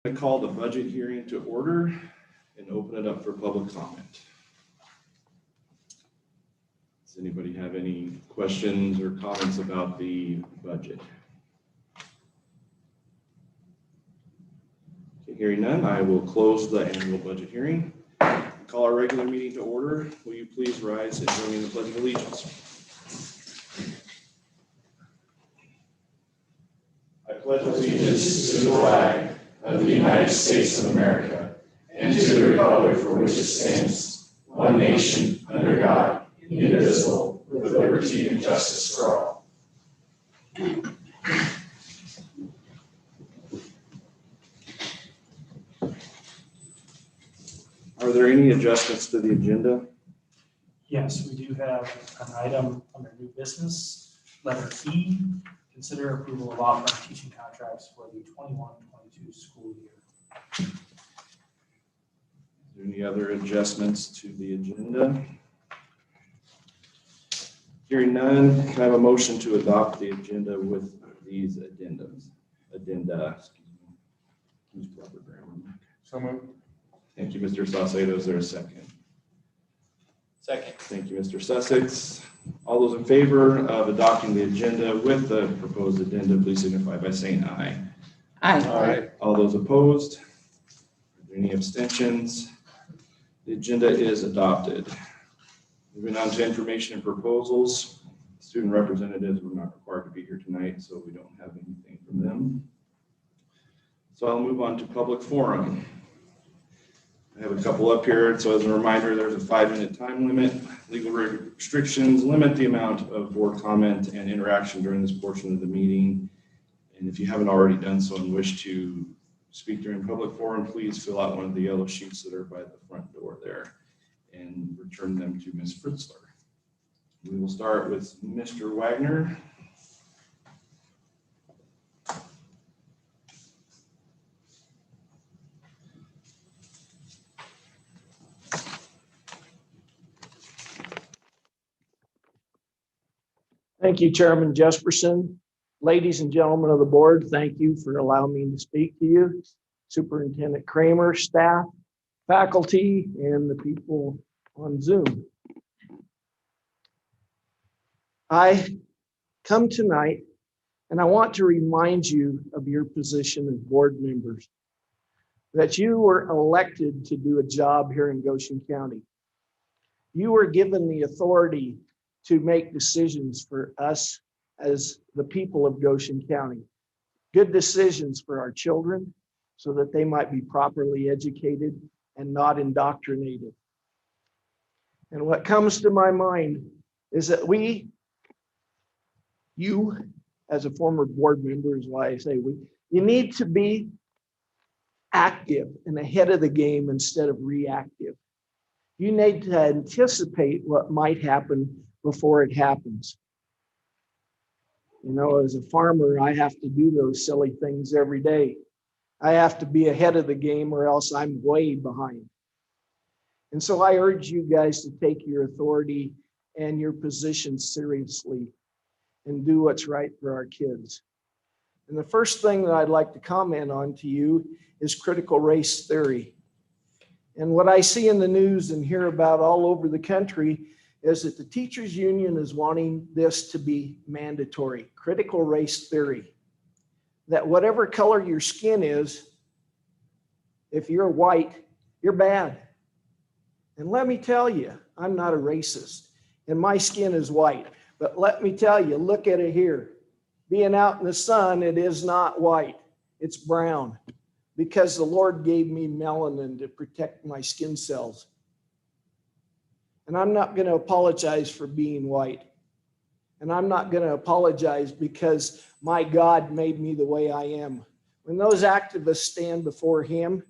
I call the budget hearing to order and open it up for public comment. Does anybody have any questions or comments about the budget? Okay, hearing none, I will close the annual budget hearing. Call our regular meeting to order. Will you please rise and join me in the Pledge of Allegiance? I pledge allegiance to the flag of the United States of America and to the republic for which it stands, one nation, under God, indivisible, with liberty and justice for all. Are there any adjustments to the agenda? Yes, we do have an item under new business, letter E, consider approval of offering teaching contracts for the 21-22 school year. Are there any other adjustments to the agenda? Hearing none, can I have a motion to adopt the agenda with these addendums? Use proper grammar. So moved. Thank you, Mr. Saucedo. Is there a second? Second. Thank you, Mr. Sussex. All those in favor of adopting the agenda with the proposed addenda, please signify by saying aye. Aye. Aye. All those opposed? Are there any abstentions? The agenda is adopted. Moving on to information and proposals. Student representatives were not required to be here tonight, so we don't have anything from them. So I'll move on to public forum. I have a couple up here. So as a reminder, there's a 5-minute time limit. Legal restrictions limit the amount of board comment and interaction during this portion of the meeting. And if you haven't already done so and wish to speak during public forum, please fill out one of the yellow sheets that are by the front door there and return them to Ms. Fritzler. We will start with Mr. Wagner. Thank you, Chairman Jesperson. Ladies and gentlemen of the board, thank you for allowing me to speak to you. Superintendent Kramer, staff, faculty, and the people on Zoom. I come tonight and I want to remind you of your position as board members, that you were elected to do a job here in Goshen County. You were given the authority to make decisions for us as the people of Goshen County. Good decisions for our children so that they might be properly educated and not indoctrinated. And what comes to my mind is that you as a former board member is why I say you need to be active and ahead of the game instead of reactive. You need to anticipate what might happen before it happens. You know, as a farmer, I have to do those silly things every day. I have to be ahead of the game or else I'm way behind. And so I urge you guys to take your authority and your position seriously and do what's right for our kids. And the first thing that I'd like to comment on to you is critical race theory. And what I see in the news and hear about all over the country is that the teachers union is wanting this to be mandatory, critical race theory, that whatever color your skin is, if you're white, you're bad. And let me tell you, I'm not a racist and my skin is white, but let me tell you, look at it here. Being out in the sun, it is not white, it's brown, because the Lord gave me melanin to protect my skin cells. And I'm not going to apologize for being white. And I'm not going to apologize because my God made me the way I am. When those activists stand before him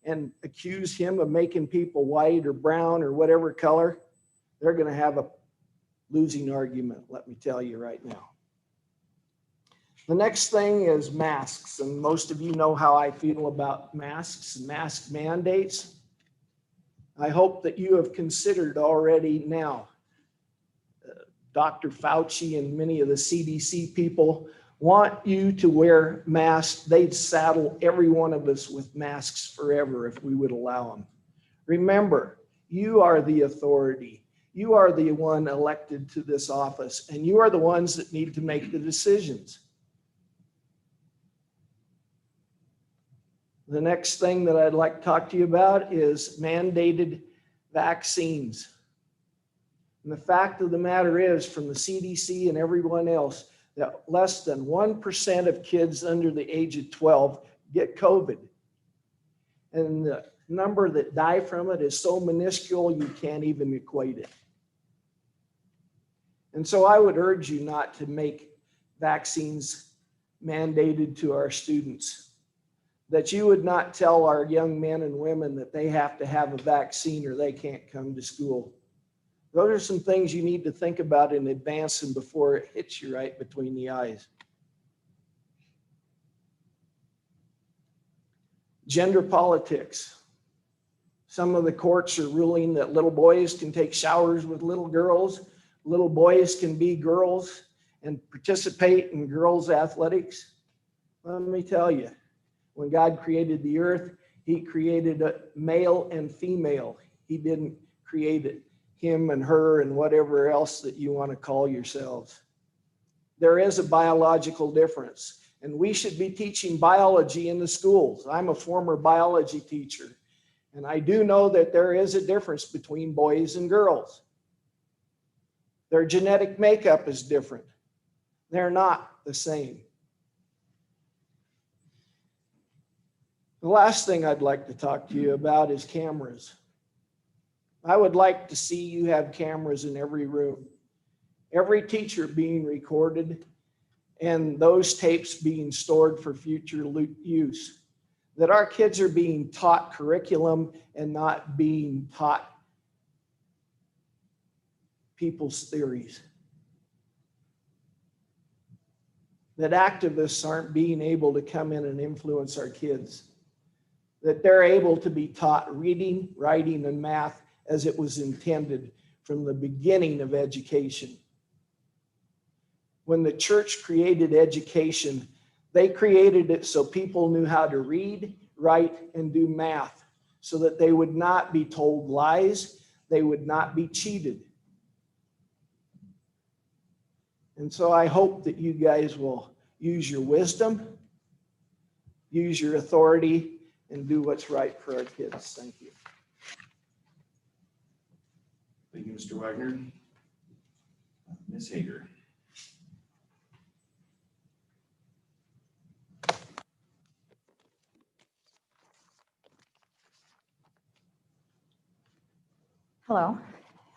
and accuse him of making people white or brown or whatever color, they're going to have a losing argument, let me tell you right now. The next thing is masks. And most of you know how I feel about masks and mask mandates. I hope that you have considered already now. Dr. Fauci and many of the CDC people want you to wear masks. They'd saddle every one of us with masks forever if we would allow them. Remember, you are the authority. You are the one elected to this office, and you are the ones that need to make the decisions. The next thing that I'd like to talk to you about is mandated vaccines. And the fact of the matter is, from the CDC and everyone else, that less than 1% of kids under the age of 12 get COVID. And the number that die from it is so minuscule you can't even equate it. And so I would urge you not to make vaccines mandated to our students, that you would not tell our young men and women that they have to have a vaccine or they can't come to school. Those are some things you need to think about in advance and before it hits you right between the eyes. Gender politics. Some of the courts are ruling that little boys can take showers with little girls. Little boys can be girls and participate in girls' athletics. Let me tell you, when God created the earth, he created a male and female. He didn't create it, him and her and whatever else that you want to call yourselves. There is a biological difference, and we should be teaching biology in the schools. I'm a former biology teacher, and I do know that there is a difference between boys and girls. Their genetic makeup is different. They're not the same. The last thing I'd like to talk to you about is cameras. I would like to see you have cameras in every room, every teacher being recorded, and those tapes being stored for future use. That our kids are being taught curriculum and not being taught people's theories. That activists aren't being able to come in and influence our kids. That they're able to be taught reading, writing, and math as it was intended from the beginning of education. When the church created education, they created it so people knew how to read, write, and do math so that they would not be told lies, they would not be cheated. And so I hope that you guys will use your wisdom, use your authority, and do what's right for our kids. Thank you. Thank you, Mr. Wagner. Ms. Hager. Hello.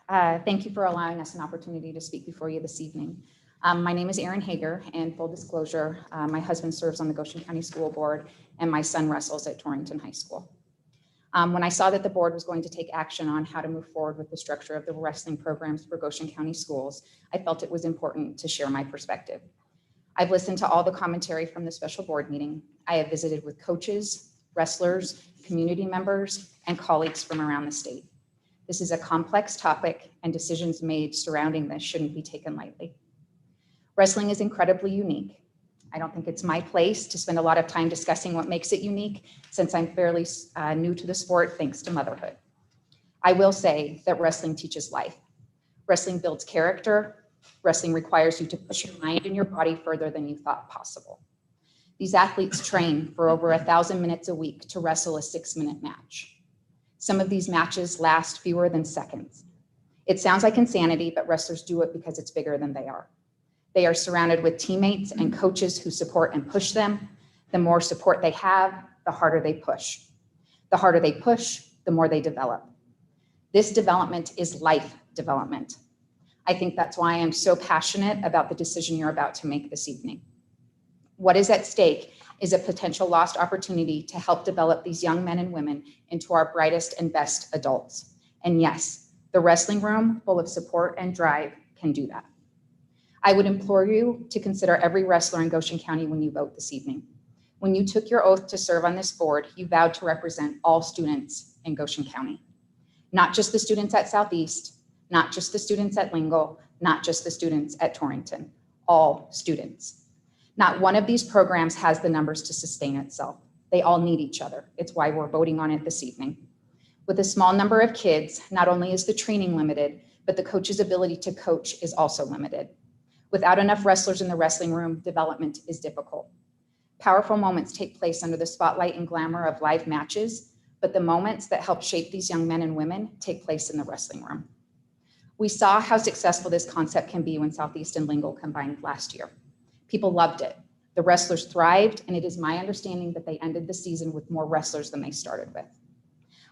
Thank you for allowing us an opportunity to speak before you this evening. My name is Erin Hager, and full disclosure, my husband serves on the Goshen County School Board, and my son wrestles at Torrington High School. When I saw that the board was going to take action on how to move forward with the structure of the wrestling programs for Goshen County schools, I felt it was important to share my perspective. I've listened to all the commentary from the special board meeting. I have visited with coaches, wrestlers, community members, and colleagues from around the state. This is a complex topic, and decisions made surrounding this shouldn't be taken lightly. Wrestling is incredibly unique. I don't think it's my place to spend a lot of time discussing what makes it unique, since I'm fairly new to the sport thanks to motherhood. I will say that wrestling teaches life. Wrestling builds character. Wrestling requires you to push your mind and your body further than you thought possible. These athletes train for over 1,000 minutes a week to wrestle a 6-minute match. Some of these matches last fewer than seconds. It sounds like insanity, but wrestlers do it because it's bigger than they are. They are surrounded with teammates and coaches who support and push them. The more support they have, the harder they push. The harder they push, the more they develop. This development is life development. I think that's why I'm so passionate about the decision you're about to make this evening. What is at stake is a potential lost opportunity to help develop these young men and women into our brightest and best adults. And yes, the wrestling room full of support and drive can do that. I would implore you to consider every wrestler in Goshen County when you vote this evening. When you took your oath to serve on this board, you vowed to represent all students in Goshen County. Not just the students at Southeast, not just the students at Lingle, not just the students at Torrington, all students. Not one of these programs has the numbers to sustain itself. They all need each other. It's why we're voting on it this evening. With a small number of kids, not only is the training limited, but the coach's ability to coach is also limited. Without enough wrestlers in the wrestling room, development is difficult. Powerful moments take place under the spotlight and glamour of live matches, but the moments that help shape these young men and women take place in the wrestling room. We saw how successful this concept can be when Southeast and Lingle combined last year. People loved it. The wrestlers thrived, and it is my understanding that they ended the season with more wrestlers than they started with.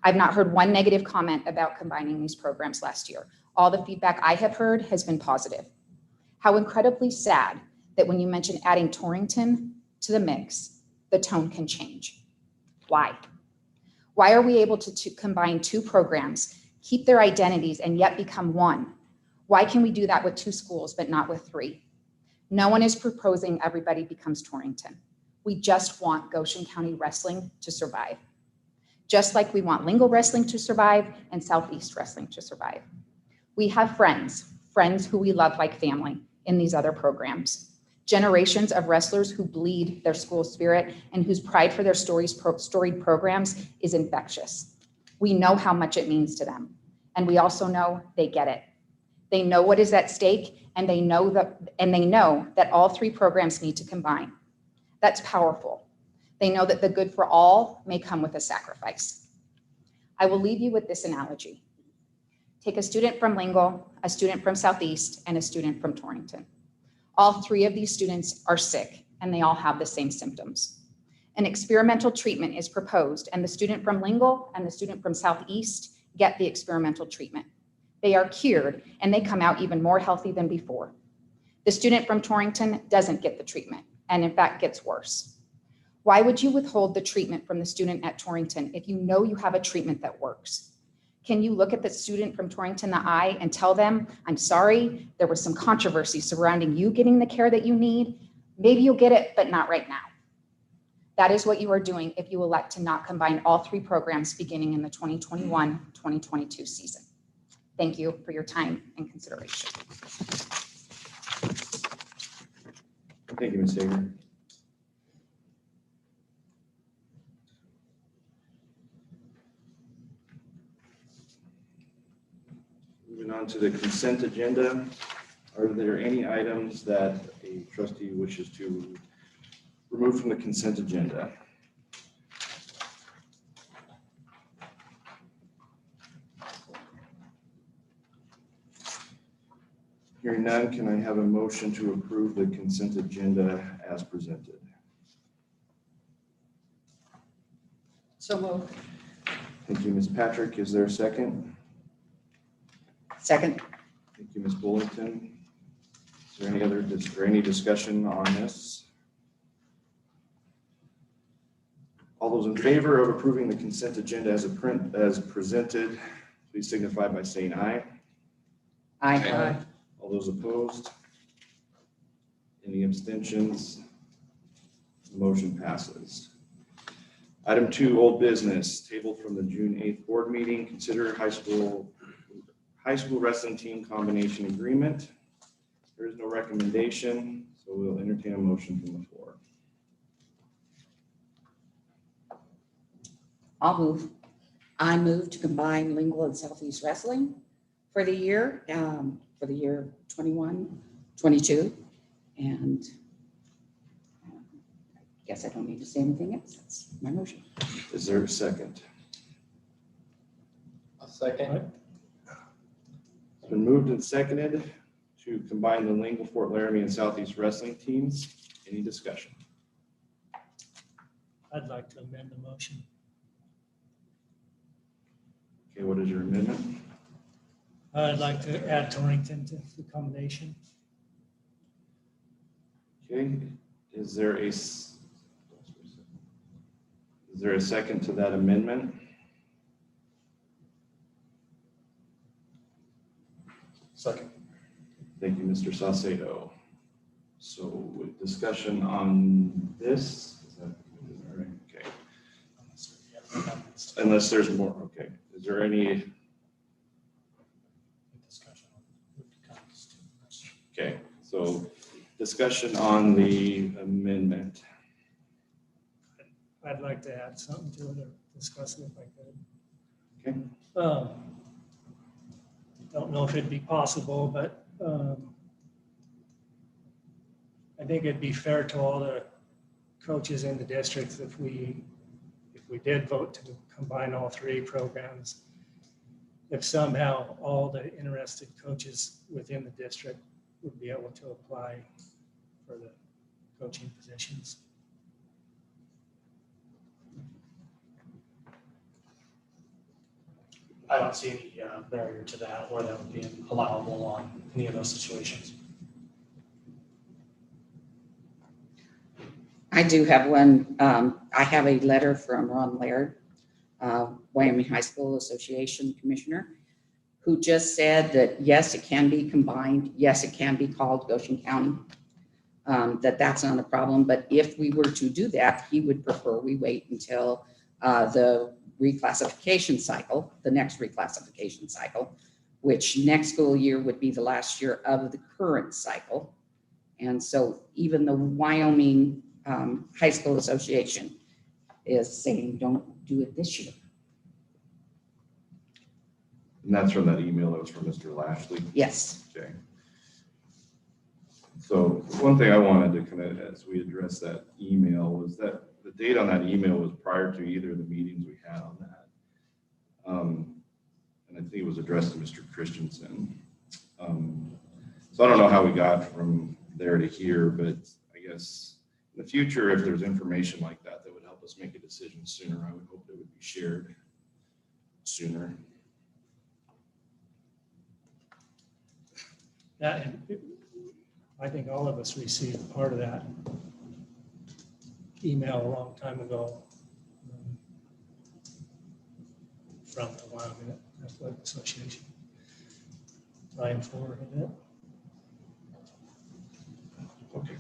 I've not heard one negative comment about combining these programs last year. All the feedback I have heard has been positive. How incredibly sad that when you mention adding Torrington to the mix, the tone can change. Why? Why are we able to combine two programs, keep their identities, and yet become one? Why can we do that with two schools, but not with three? No one is proposing everybody becomes Torrington. We just want Goshen County wrestling to survive. Just like we want Lingle wrestling to survive and Southeast wrestling to survive. We have friends who we love like family in these other programs. Generations of wrestlers who bleed their school spirit and whose pride for their storied programs is infectious. We know how much it means to them. And we also know they get it. They know what is at stake, and they know that all three programs need to combine. That's powerful. They know that the good for all may come with a sacrifice. I will leave you with this analogy. Take a student from Lingle, a student from Southeast, and a student from Torrington. All three of these students are sick, and they all have the same symptoms. An experimental treatment is proposed, and the student from Lingle and the student from Southeast get the experimental treatment. They are cured, and they come out even more healthy than before. The student from Torrington doesn't get the treatment, and in fact gets worse. Why would you withhold the treatment from the student at Torrington if you know you have a treatment that works? Can you look at the student from Torrington in the eye and tell them, I'm sorry, there was some controversy surrounding you getting the care that you need. Maybe you'll get it, but not right now. That is what you are doing if you elect to not combine all three programs beginning in the 2021-2022 season. Thank you for your time and consideration. Thank you, Ms. Hager. Moving on to the consent agenda. Are there any items that a trustee wishes to remove from the consent agenda? Hearing none, can I have a motion to approve the consent agenda as presented? So moved. Thank you, Ms. Patrick. Is there a second? Second. Thank you, Ms. Bullington. Is there any discussion on this? All those in favor of approving the consent agenda as presented, please signify by saying aye. Aye. All those opposed? Any abstentions? The motion passes. Item 2, old business, tabled from the June 8th board meeting. Consider high school wrestling team combination agreement. There is no recommendation, so we'll entertain a motion from the floor. I'll move. I move to combine Lingle and Southeast Wrestling for the year 21, 22. And I guess I don't need to say anything else. That's my motion. Is there a second? I'll second. It's been moved and seconded to combine the Lingle, Fort Laramie, and Southeast wrestling teams. Any discussion? I'd like to amend the motion. Okay, what is your amendment? I'd like to add Torrington to the combination. Okay, is there a second to that amendment? Second. Thank you, Mr. Saucedo. So with discussion on this, is that all right? Okay. Unless there's more, okay. Is there any, okay, so Discussion on the amendment. I'd like to add something to it or discuss it if I could. Okay. Don't know if it'd be possible, but I think it'd be fair to all the coaches in the districts if we did vote to combine all three programs, if somehow all the interested coaches within the district would be able to apply for the coaching positions. I don't see any barrier to that, or that would be allowable on any of those situations. I do have one. I have a letter from Ron Laird, Wyoming High School Association Commissioner, who just said that, yes, it can be combined. Yes, it can be called Goshen County. That's not a problem. But if we were to do that, he would prefer we wait until the reclassification cycle, the next reclassification cycle, which next school year would be the last year of the current cycle. And so even the Wyoming High School Association is saying, don't do it this year. And that's from that email that was from Mr. Lashley. Yes. Okay. So one thing I wanted to kind of, as we address that email, was that the date on that email was prior to either of the meetings we had on that. And I think it was addressed to Mr. Christensen. So I don't know how we got from there to here, but I guess in the future, if there's information like that that would help us make a decision sooner, I would hope it would be shared sooner. That, and I think all of us received part of that email a long time ago from the Wyoming Athletic Association. Ryan forwarded it. Okay.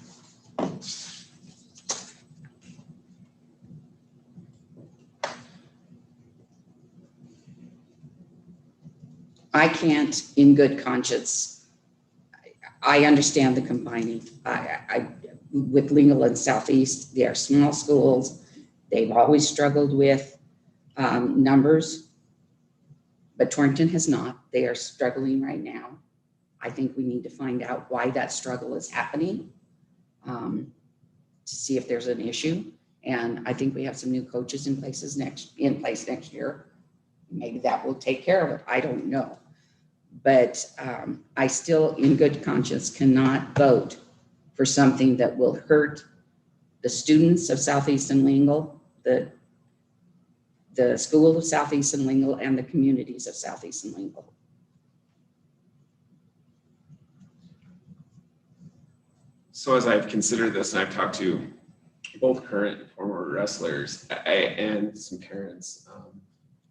I can't, in good conscience, I understand the combining. With Lingle and Southeast, they are small schools. They've always struggled with numbers, but Torrington has not. They are struggling right now. I think we need to find out why that struggle is happening, to see if there's an issue. And I think we have some new coaches in place next year. Maybe that will take care of it. I don't know. But I still, in good conscience, cannot vote for something that will hurt the students of Southeastern Lingle, the school of Southeastern Lingle, and the communities of Southeastern Lingle. So as I've considered this, and I've talked to both current and former wrestlers and some parents,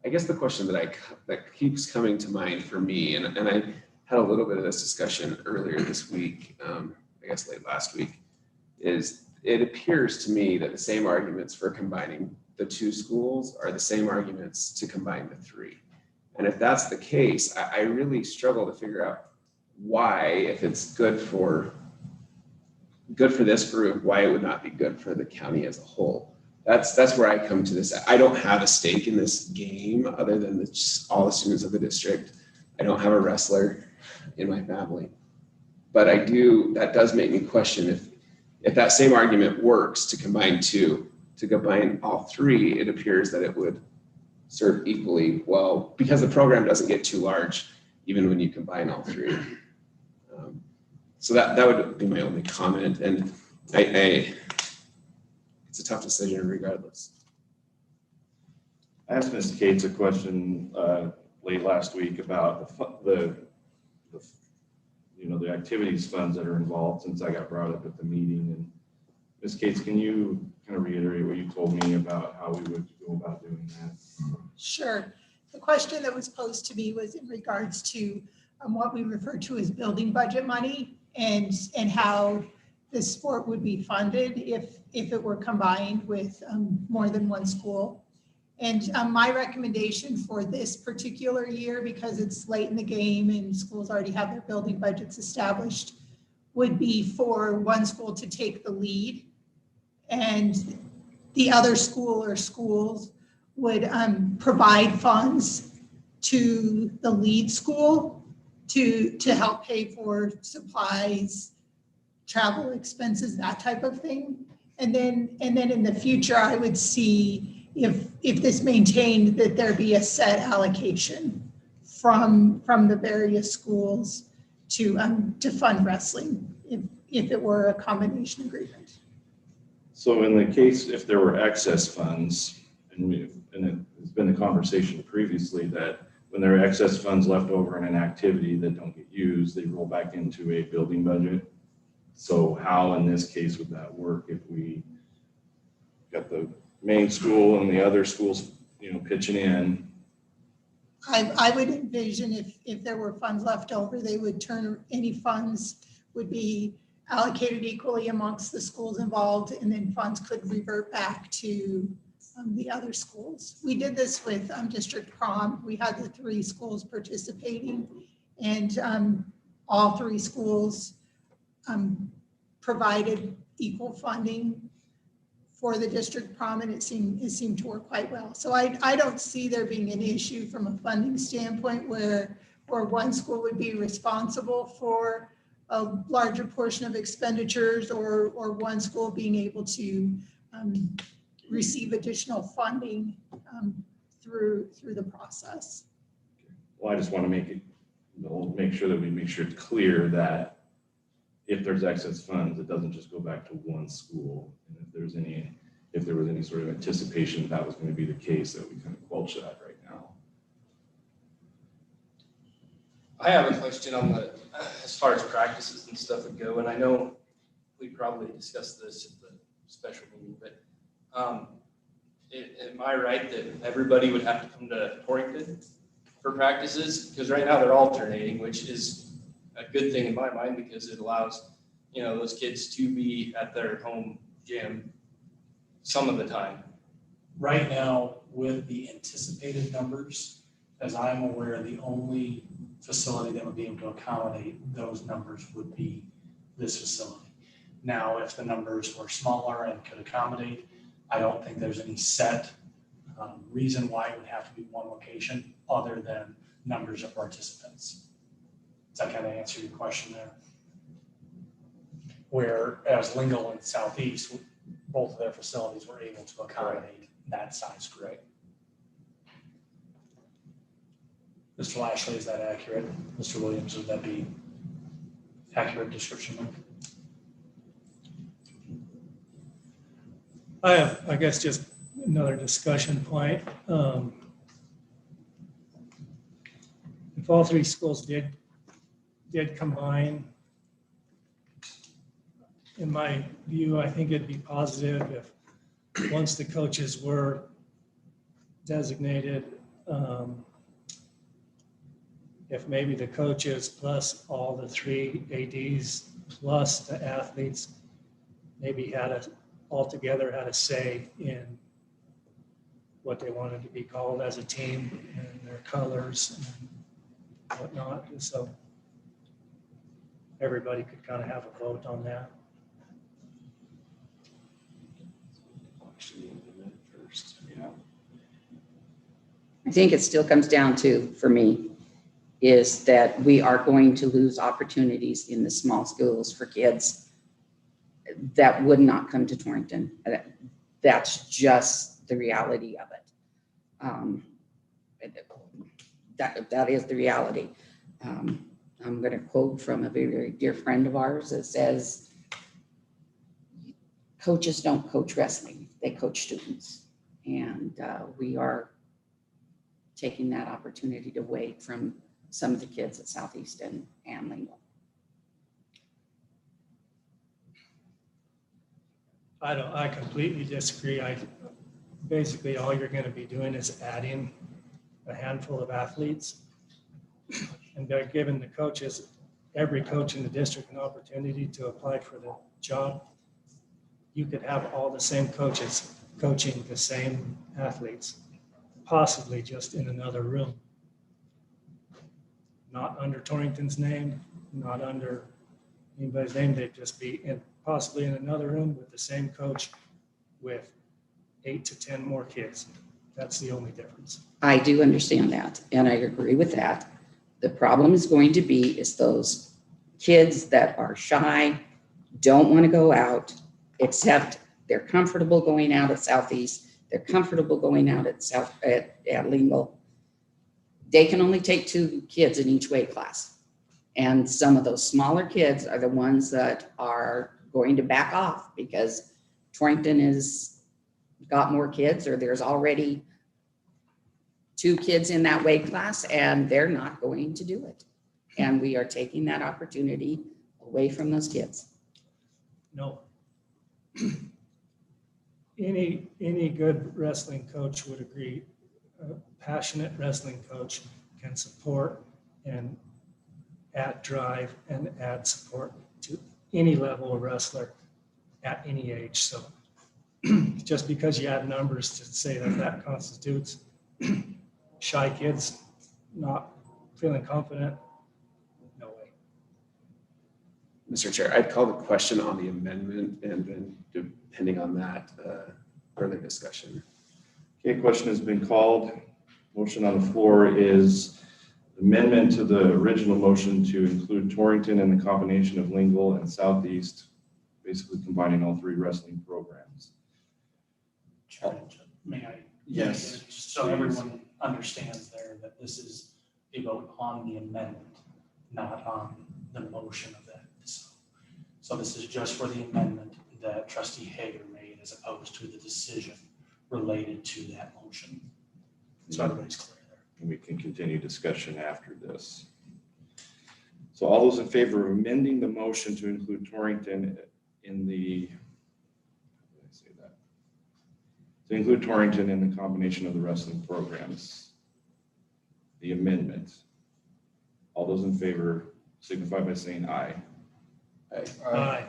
I guess the question that keeps coming to mind for me, and I had a little bit of this discussion earlier this week, I guess late last week, is it appears to me that the same arguments for combining the two schools are the same arguments to combine the three. And if that's the case, I really struggle to figure out why, if it's good for this group, why it would not be good for the county as a whole. That's where I come to this. I don't have a stake in this game other than just all the students of the district. I don't have a wrestler in my family, but that does make me question if that same argument works to combine two, to combine all three, it appears that it would serve equally well because the program doesn't get too large even when you combine all three. So that would be my only comment. And it's a tough decision regardless. I asked Ms. Cates a question late last week about the activities funds that are involved since I got brought up at the meeting. And Ms. Cates, can you kind of reiterate what you told me about how we would go about doing that? Sure. The question that was posed to me was in regards to what we refer to as building budget money and how the sport would be funded if it were combined with more than one school. And my recommendation for this particular year, because it's late in the game and schools already have their building budgets established, would be for one school to take the lead, and the other school or schools would provide funds to the lead school to help pay for supplies, travel expenses, that type of thing. And then in the future, I would see if this maintained, that there be a set allocation from the various schools to fund wrestling, if it were a combination agreement. So in the case, if there were excess funds, and it's been the conversation previously that when there are excess funds left over in an activity that don't get used, they roll back into a building budget. So how in this case would that work if we got the main school and the other schools, pitching in? I would envision if there were funds left over, they would any funds would be allocated equally amongst the schools involved, and then funds could revert back to the other schools. We did this with District Prom. We had the 3 schools participating, and all 3 schools provided equal funding for the district prom, and it seemed to work quite well. So I don't see there being an issue from a funding standpoint where one school would be responsible for a larger portion of expenditures, or one school being able to receive additional funding through the process. Well, I just want to make sure that we make sure it's clear that if there's excess funds, it doesn't just go back to one school. And if there was any sort of anticipation that was going to be the case, that we kind of quench that right now. I have a question on as far as practices and stuff would go, and I know we probably discussed this at the special meeting, but am I right that everybody would have to come to Torrington for practices? Because right now they're alternating, which is a good thing in my mind, because it allows, those kids to be at their home gym some of the time. Right now, with the anticipated numbers, as I'm aware, the only facility that would be able to accommodate those numbers would be this facility. Now, if the numbers were smaller and could accommodate, I don't think there's any set reason why it would have to be one location other than numbers of participants. Does that kind of answer your question there? Whereas Lingle and Southeast, both of their facilities were able to accommodate that size group. Mr. Lashley, is that accurate? Mr. Williams, would that be accurate description? I have, I guess, just another discussion point. If all 3 schools did combine, in my view, I think it'd be positive if once the coaches were designated, if maybe the coaches plus all the 3 ADs plus the athletes maybe altogether had a say in what they wanted to be called as a team and their colors and whatnot. So everybody could kind of have a vote on that. I think it still comes down to, for me, is that we are going to lose opportunities in the small schools for kids that would not come to Torrington. That's just the reality of it. That is the reality. I'm going to quote from a very, very dear friend of ours that says, coaches don't coach wrestling, they coach students. And we are taking that opportunity to wait from some of the kids at Southeast and Lingle. I completely disagree. Basically all you're going to be doing is adding a handful of athletes, and they're giving the coaches, every coach in the district, an opportunity to apply for the job. You could have all the same coaches coaching the same athletes, possibly just in another room. Not under Torrington's name, not under anybody's name, they'd just be in, possibly in another room with the same coach with 8 to 10 more kids. That's the only difference. I do understand that, and I agree with that. The problem is going to be is those kids that are shy, don't want to go out, except they're comfortable going out at Southeast, they're comfortable going out at Lingle. They can only take 2 kids in each weight class. And some of those smaller kids are the ones that are going to back off because Torrington has got more kids, or there's already 2 kids in that weight class, and they're not going to do it. And we are taking that opportunity away from those kids. No. Any good wrestling coach would agree, a passionate wrestling coach can support and add drive and add support to any level of wrestler at any age. So just because you add numbers to say that that constitutes shy kids not feeling confident, no way. Mr. Chair, I'd call the question on the amendment and then depending on that, further discussion. Okay, question has been called. Motion on the floor is amendment to the original motion to include Torrington and the combination of Lingle and Southeast, basically combining all 3 wrestling programs. May I? Yes, Just so everyone understands there that this is a vote on the amendment, not on the motion of that. So this is just for the amendment that trustee Hager made as opposed to the decision related to that motion. So everybody's clear there. And we can continue discussion after this. So all those in favor of amending the motion to include Torrington in the, how did I say that? To include Torrington in the combination of the wrestling programs, the amendment. All those in favor signify by saying aye. Aye.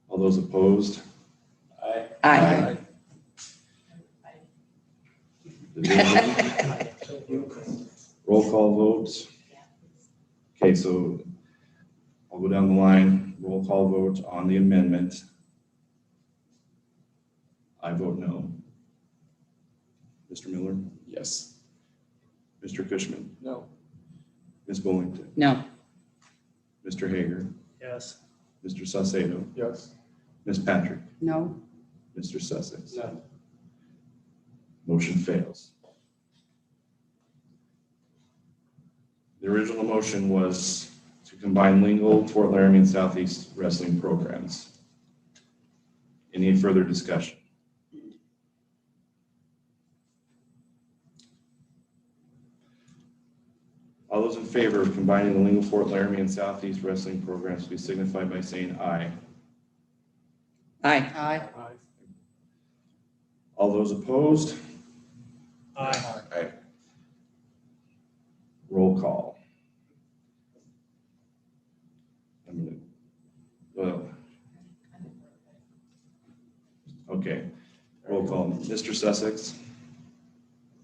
All those opposed? Aye. Division? Roll call votes. Okay, so I'll go down the line. Roll call vote on the amendment. I vote no. Mr. Miller? Yes. Mr. Cushman? No. Ms. Bullington? No. Mr. Hager? Yes. Mr. Saucedo? Yes. Ms. Patrick? No. Mr. Sussex? No. Motion fails. The original motion was to combine Lingle, Fort Laramie, and Southeast wrestling programs. Any further discussion? All those in favor of combining the Lingle, Fort Laramie, and Southeast wrestling programs, please signify by saying aye. Aye. All those opposed? Aye. Aye. Roll call. Okay, roll call. Mr. Sussex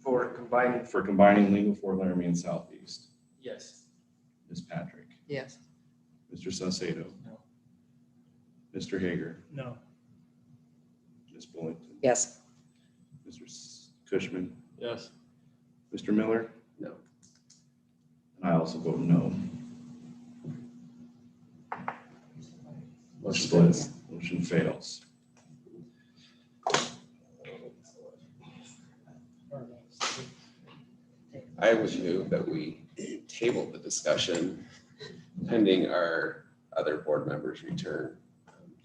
For combining, for combining Lingle, Fort Laramie, and Southeast. yes. Ms. Patrick. Yes. Mr. Saucedo. No. Mr. Hager. No. Ms. Bullington. Yes. Mr. Cushman. Yes. Mr. Miller. No. And I also vote no. Motion Split. fails. Motion fails. I would move that we table the discussion pending our other board members' return.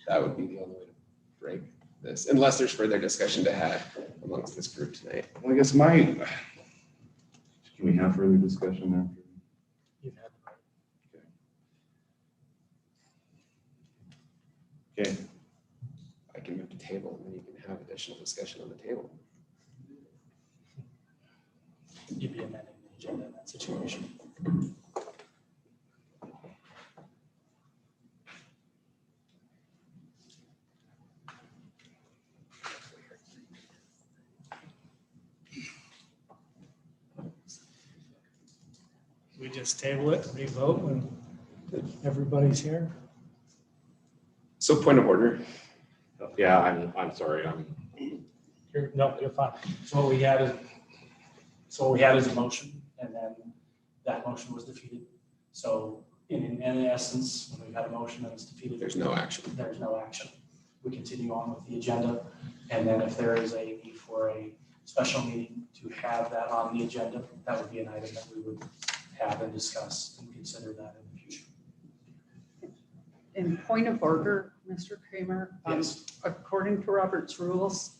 That would be the only way to break this, unless there's further discussion to have amongst this group tonight. Well, I guess can we have further discussion after? You've had the Okay, I can move to table, and then you can have additional discussion on the table. You'd be amending the agenda in that situation. We just table it, re-vote when everybody's here. So point of order. Yeah, I'm sorry, You're fine. So what we had is a motion, and then that motion was defeated. So in essence, when we've had a motion and it's defeated, There's no action. there's no action. We continue on with the agenda, and then if there is a need for a special meeting to have that on the agenda, that would be an item that we would have and discuss and consider that in the future. In point of order, Mr. Kramer, Yes. according to Robert's rules,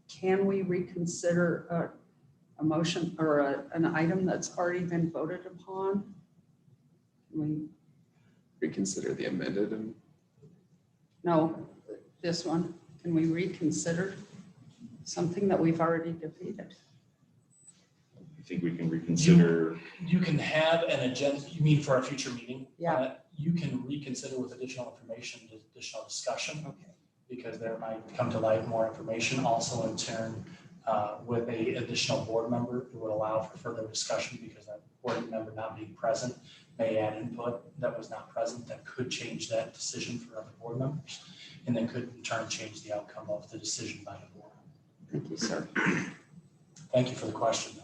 can we reconsider a motion or an item that's already been voted upon? Can we, Reconsider the amended and no, this one, can we reconsider something that we've already defeated? I think we can reconsider. You can have an agenda, you mean for a future meeting? Yeah. You can reconsider with additional information, additional discussion. Okay. Because there might come to light more information. Also in turn, with a additional board member, it would allow for further discussion because that board member not being present may add input that was not present that could change that decision for other board members, and then could in turn change the outcome of the decision by the board. Thank you, sir. Thank you for the question.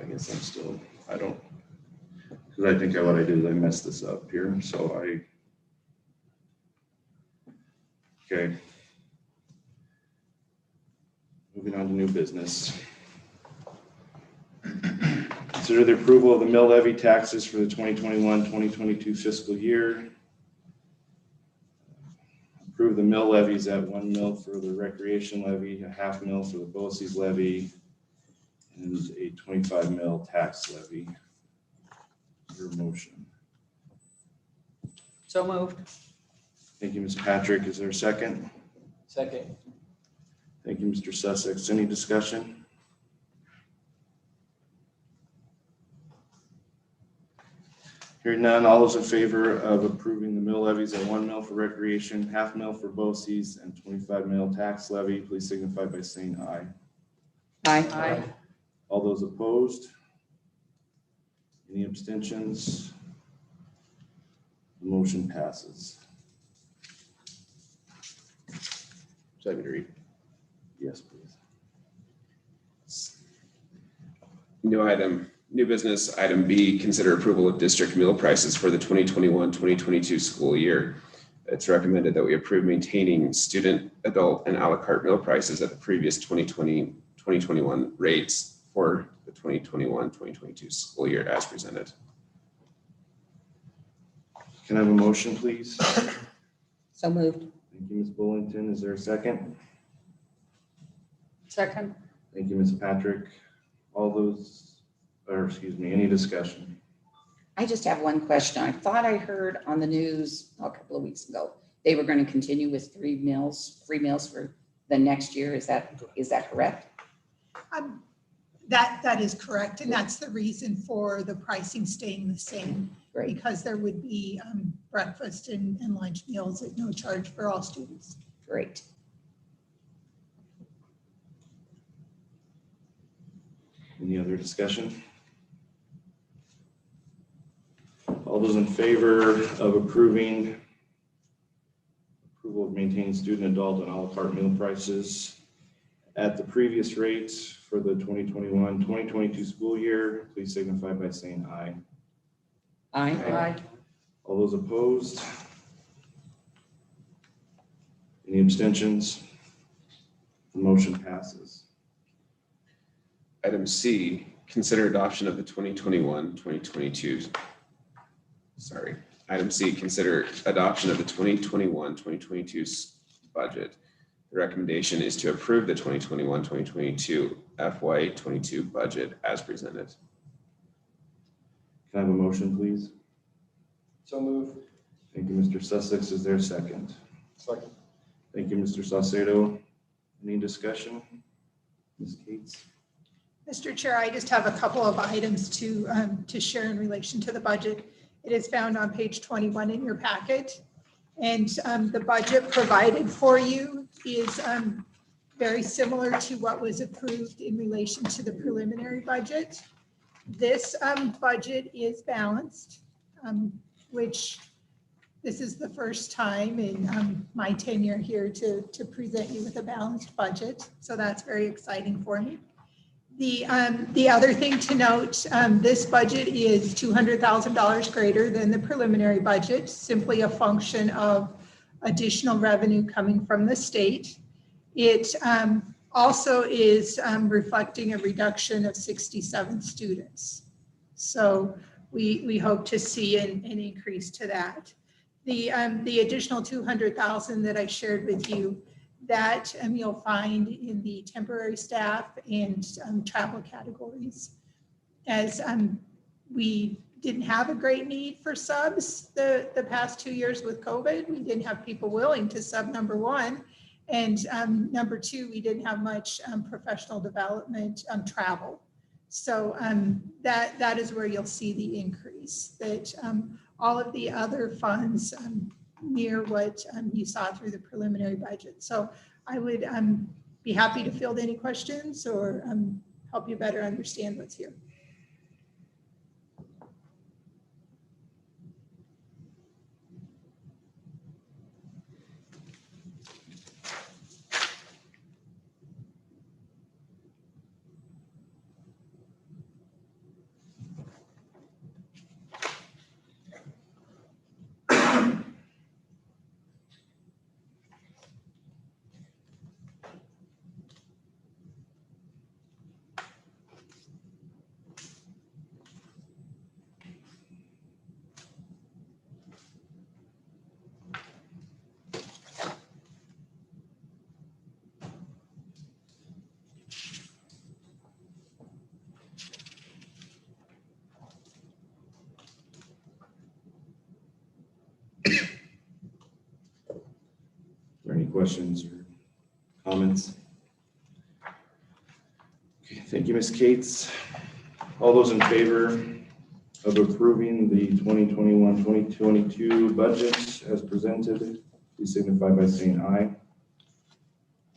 I guess I'm still, because I think what I did is I messed this up here, so okay. Moving on to new business. Consider the approval of the mill levy taxes for the 2021-2022 fiscal year. Approve the mill levies at 1 mil for the recreation levy, a half mil for the BOCES levy, and a 25 mil tax levy. Your motion. So moved. Thank you, Ms. Patrick. Is there a second? Second. Thank you, Mr. Sussex. Any discussion? Hearing none, all those in favor of approving the mill levies at 1 mil for recreation, half mil for BOCES, and 25 mil tax levy, please signify by saying aye. Aye. All those opposed? Any abstentions? The motion passes. would you like me to read? Yes, please. New business, item B, consider approval of district meal prices for the 2021-2022 school year. It's recommended that we approve maintaining student, adult, and a la carte meal prices at the previous 2020-2021 rates for the 2021-2022 school year as presented. Can I have a motion, please? So moved. Thank you, Ms. Bullington. Is there a second? Second. Thank you, Ms. Patrick. Any discussion? I just have one question. I thought I heard on the news a couple of weeks ago, they were going to continue with free meals for the next year. Is that correct? That is correct, and that's the reason for the pricing staying the same. Great. Because there would be breakfast and lunch meals at no charge for all students. Great. Any other discussion? All those in favor of approval of maintaining student, adult, and a la carte meal prices at the previous rates for the 2021-2022 school year, please signify by saying aye. Aye. All those opposed? Any abstentions? The motion passes. Item C, consider adoption of the 2021-2022. Item C, consider adoption of the 2021-2022 budget. The recommendation is to approve the 2021-2022 FY22 budget as presented. Can I have a motion, please? So move. Thank you, Mr. Sussex. Is there a second? Second. Thank you, Mr. Saucedo. Any discussion? Ms. Cates? Mr. Chair, I just have a couple of items to share in relation to the budget. It is found on page 21 in your packet. And the budget provided for you is very similar to what was approved in relation to the preliminary budget. This budget is balanced, which this is the first time in my tenure here to present you with a balanced budget. So that's very exciting for me. The other thing to note, this budget is $200,000 greater than the preliminary budget, simply a function of additional revenue coming from the state. It also is reflecting a reduction of 67 students. So we hope to see an increase to that. The additional 200,000 that I shared with you, that you'll find in the temporary staff and travel categories. As we didn't have a great need for subs the past 2 years with COVID. We didn't have people willing to sub, number one. And number two, we didn't have much professional development travel. So that is where you'll see the increase, that all of the other funds near what you saw through the preliminary budget. So I would be happy to field any questions or help you better understand what's here. Are there any questions or comments? Okay, thank you, Ms. Cates. All those in favor of approving the 2021-2022 budget as presented, please signify by saying aye.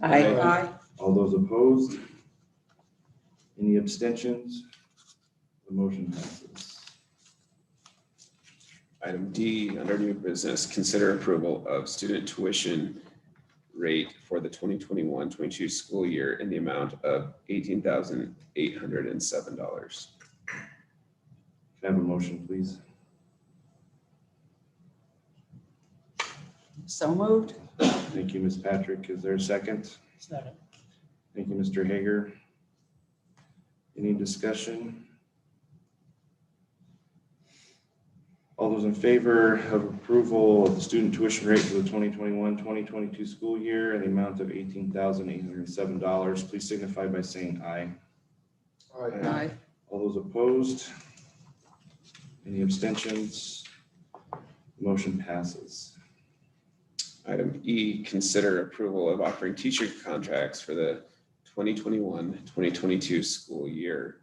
Aye. All those opposed? Any abstentions? The motion passes. Item D, under new business, consider approval of student tuition rate for the 2021-22 school year in the amount of $18,807. Can I have a motion, please? So moved. Thank you, Ms. Patrick. Is there a second? Second. Thank you, Mr. Hager. Any discussion? All those in favor of approval of the student tuition rate for the 2021-2022 school year in the amount of $18,807, please signify by saying aye. Aye. All those opposed? Any abstentions? Motion passes. Item E, consider approval of offering teacher contracts for the 2021-2022 school year.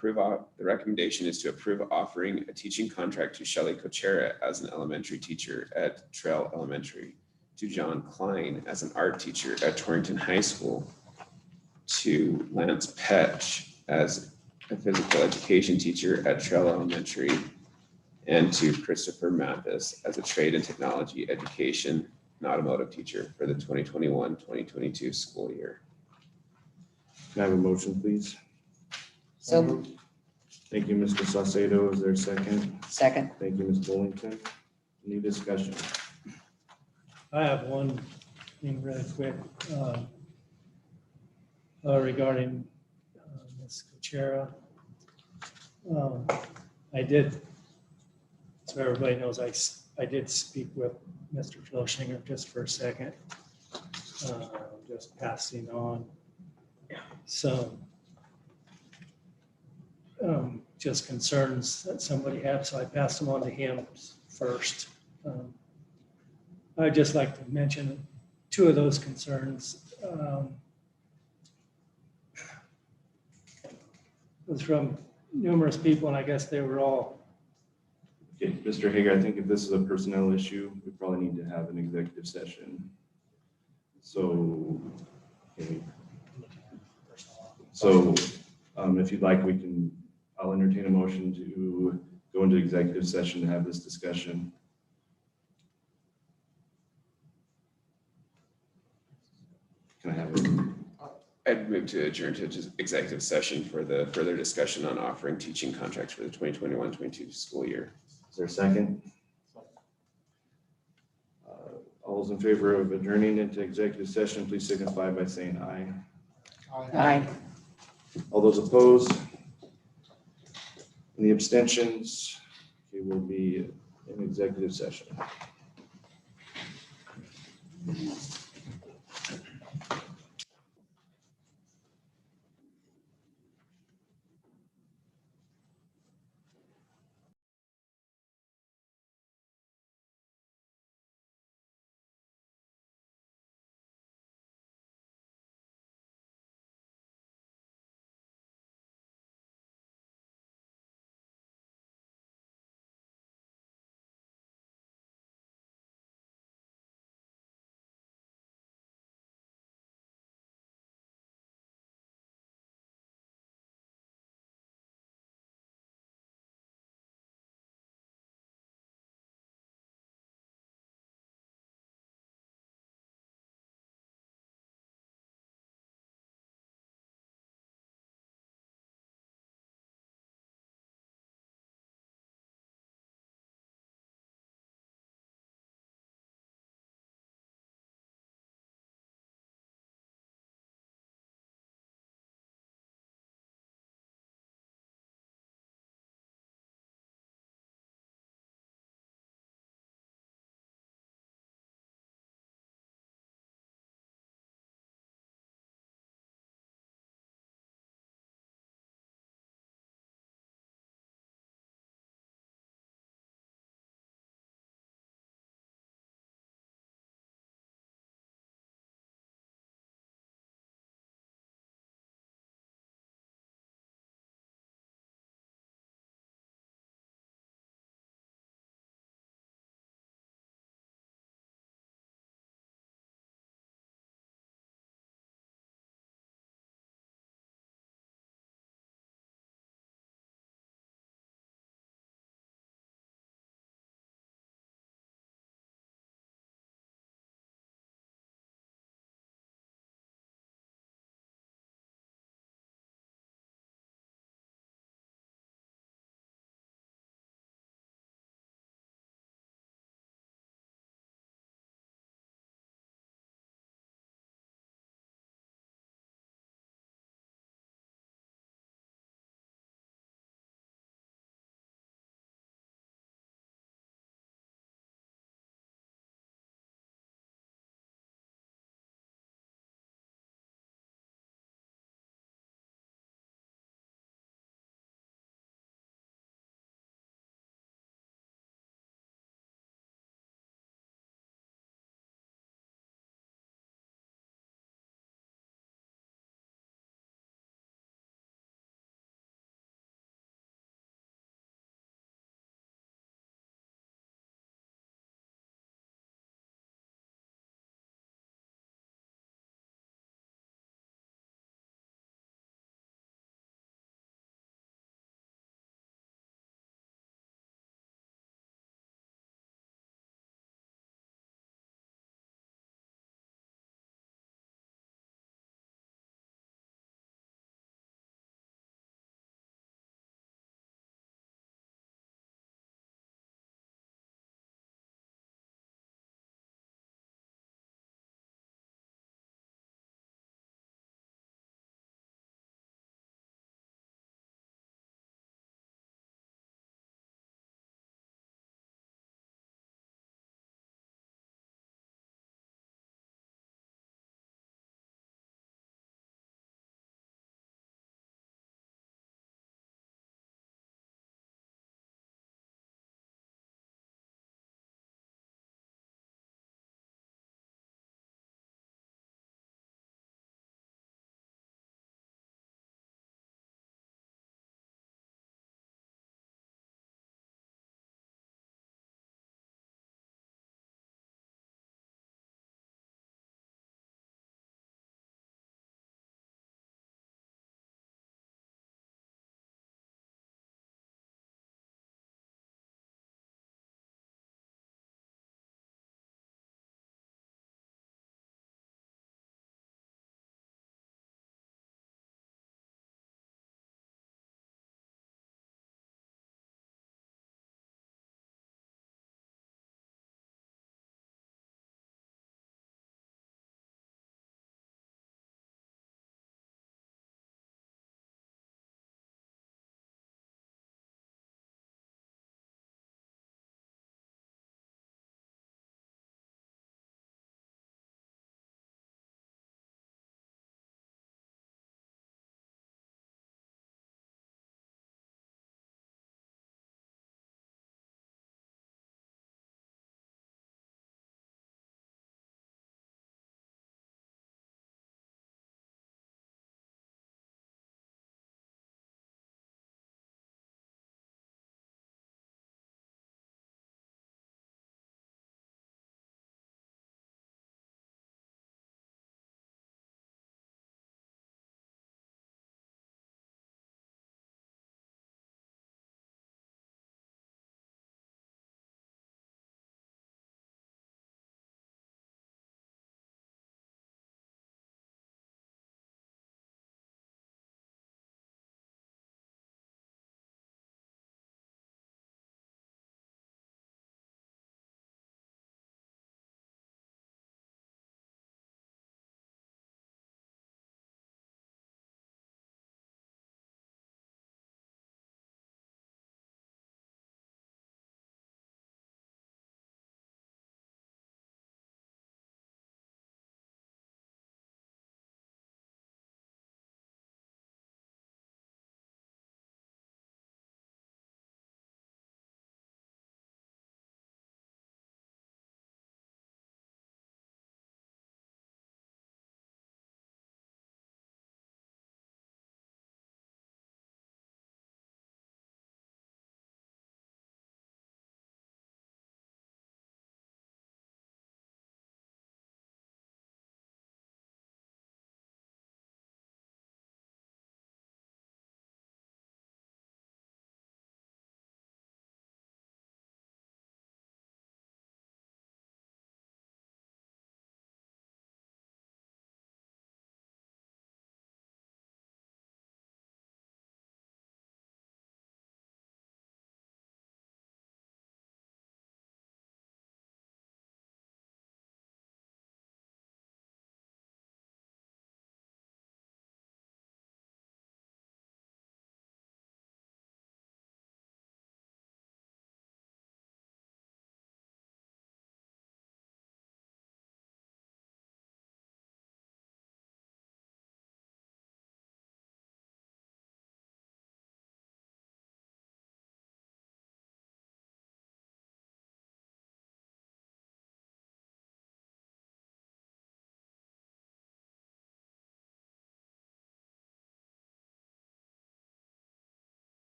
The recommendation is to approve offering a teaching contract to Shelley Cochera as an elementary teacher at Trail Elementary, to John Klein as an art teacher at Torrington High School, to Lance Petch as a physical education teacher at Trail Elementary, and to Christopher Mathis as a trade and technology education and automotive teacher for the 2021-2022 school year. Can I have a motion, please? So moved. Thank you, Mr. Saucedo. Is there a second? Second. Thank you, Ms. Bullington. Any discussion? I have one thing really quick regarding Ms. Kuchera. I did, so everybody knows, I did speak with Mr. Filshinger just for a second, just passing on some just concerns that somebody had, so I passed them on to him first. I'd just like to mention two of those concerns. It was from numerous people, and I guess they were all. Okay, Mr. Hager, I think if this is a personnel issue, we probably need to have an executive session. So, okay. So if you'd like, I'll entertain a motion to go into executive session to have this discussion. Can I have it? I'd move to adjourn to executive session for the further discussion on offering teaching contracts for the 2021-22 school year. Is there a second? All those in favor of adjourning into executive session, please signify by saying aye. Aye. All those opposed? Any abstentions? Okay, we'll be in executive session.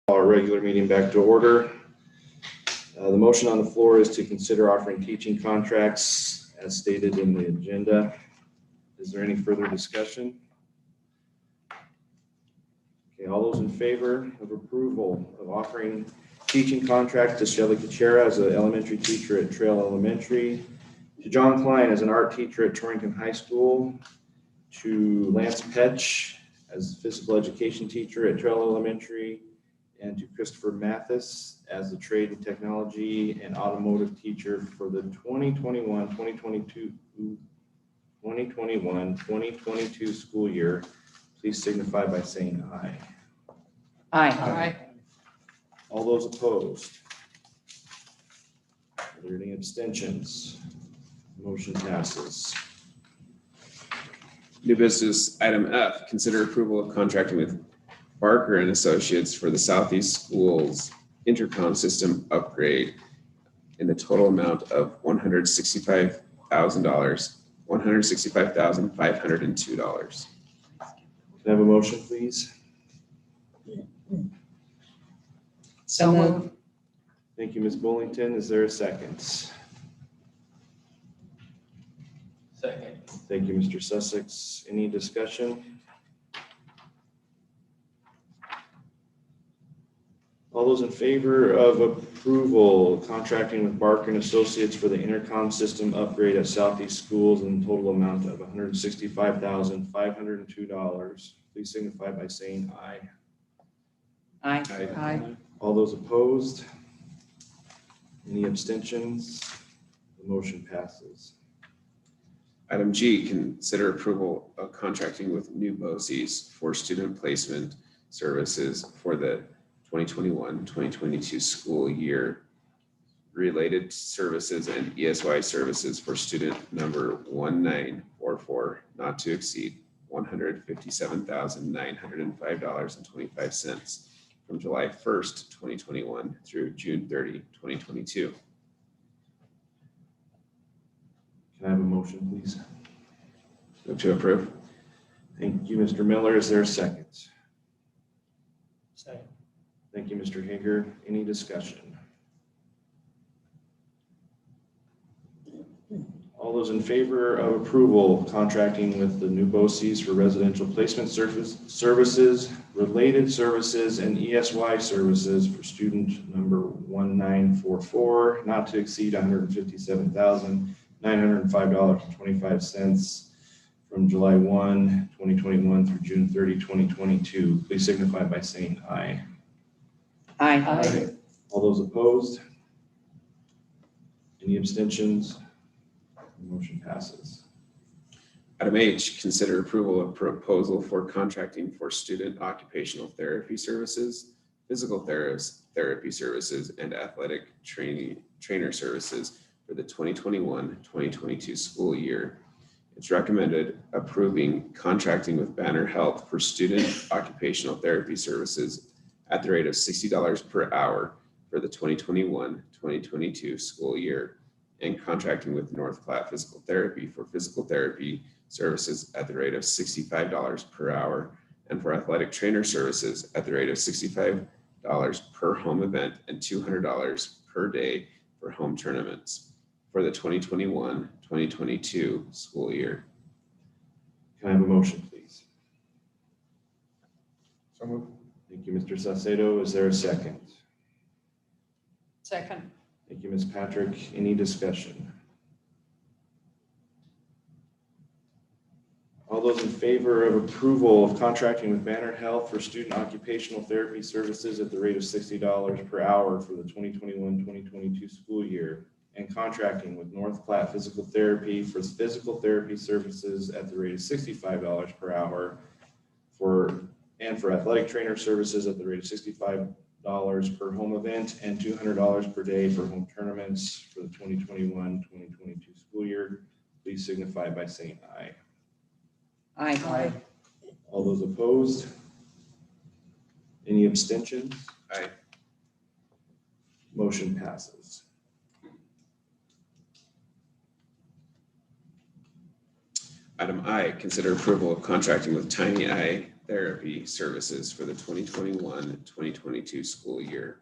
Our regular meeting back to order. The motion on the floor is to consider offering teaching contracts as stated in the agenda. Is there any further discussion? Okay, all those in favor of approval of offering teaching contracts to Shelley Kuchera as an elementary teacher at Trail Elementary, to John Klein as an art teacher at Torrington High School, to Lance Petch as physical education teacher at Trail Elementary, and to Christopher Mathis as the trade and technology and automotive teacher for the 2022 school year. Please signify by saying aye. Aye. All those opposed? Are there any abstentions? Motion passes. New business, item F, consider approval of contracting with Barker and Associates for the Southeast Schools intercom system upgrade in the total amount of $165,000, $165,502. Can I have a motion, please? So moved. Thank you, Ms. Bullington. Is there a second? Second. Thank you, Mr. Sussex. Any discussion? All those in favor of approval, contracting with Barker and Associates for the intercom system upgrade at Southeast Schools in the total amount of $165,502, please signify by saying aye. Aye. All those opposed? Any abstentions? The motion passes. Item G, consider approval of contracting with New BOCES for student placement services for the 2021-2022 school year, related services and ESY services for student number 1944, not to exceed $157,905.25 from July 1st, 2021 through June 30, 2022. Can I have a motion, please? Move to approve. Thank you, Mr. Miller. Is there a second? Second. Thank you, Mr. Hager. Any discussion? All those in favor of approval, contracting with the New BOCES for residential placement services, related services, and ESY services for student number 1944, not to exceed $157,905.25 from July 1, 2021 through June 30, 2022. Please signify by saying aye. Aye. All those opposed? Any abstentions? Motion passes. Item H, consider approval of proposal for contracting for student occupational therapy services, physical therapy services, and athletic trainer services for the 2021-2022 school year. It's recommended approving contracting with Banner Health for student occupational therapy services at the rate of $60 per hour for the 2021-2022 school year, and contracting with North Platte Physical Therapy for physical therapy services at the rate of $65 per hour, and for athletic trainer services at the rate of $65 per home event and $200 per day for home tournaments for the 2021-2022 school year. Can I have a motion, please? So moved. Thank you, Mr. Saucedo. Is there a second? Second. Thank you, Ms. Patrick. Any discussion? All those in favor of approval of contracting with Banner Health for student occupational therapy services at the rate of $60 per hour for the 2021-2022 school year, and contracting with North Platte Physical Therapy for physical therapy services at the rate of $65 per hour for athletic trainer services at the rate of $65 per home event and $200 per day for home tournaments for the 2021-2022 school year, please signify by saying aye. Aye. All those opposed? Any abstentions? Aye. Motion passes. Item I, consider approval of contracting with Tiny Eye therapy services for the 2021-2022 school year.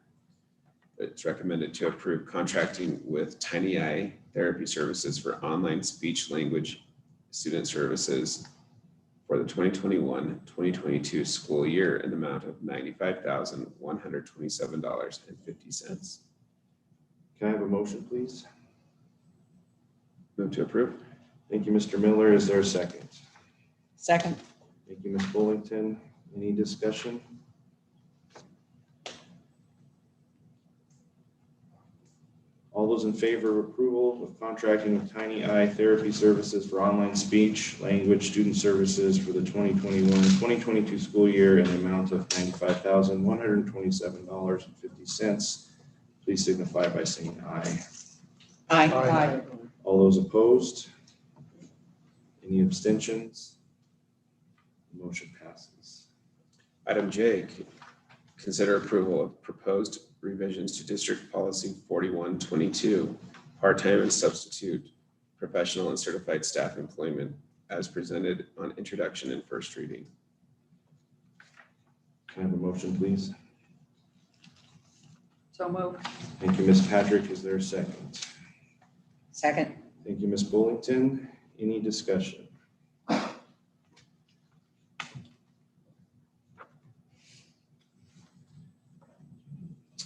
It's recommended to approve contracting with Tiny Eye Therapy Services for online speech language student services for the 2021-2022 school year in the amount of $95,127.50. Can I have a motion, please? Move to approve. Thank you, Mr. Miller. Is there a second? Second. Thank you, Ms. Bullington. Any discussion? All those in favor of approval of contracting with Tiny Eye Therapy Services for online speech language student services for the 2021-2022 school year in the amount of $95,127.50, please signify by saying aye. Aye. All those opposed? Any abstentions? Motion passes. Item J, consider approval of proposed revisions to District Policy 4122, part-time and substitute professional and certified staff employment as presented on introduction and first reading. Can I have a motion, please? So moved. Thank you, Ms. Patrick. Is there a second? Second. Thank you, Ms. Bullington. Any discussion?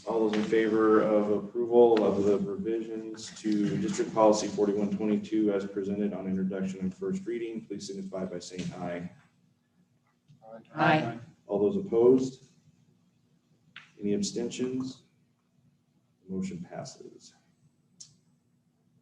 All those in favor of approval of the revisions to District Policy 4122 as presented on introduction and first reading, please signify by saying aye. Aye. All those opposed? Any abstentions? Motion passes.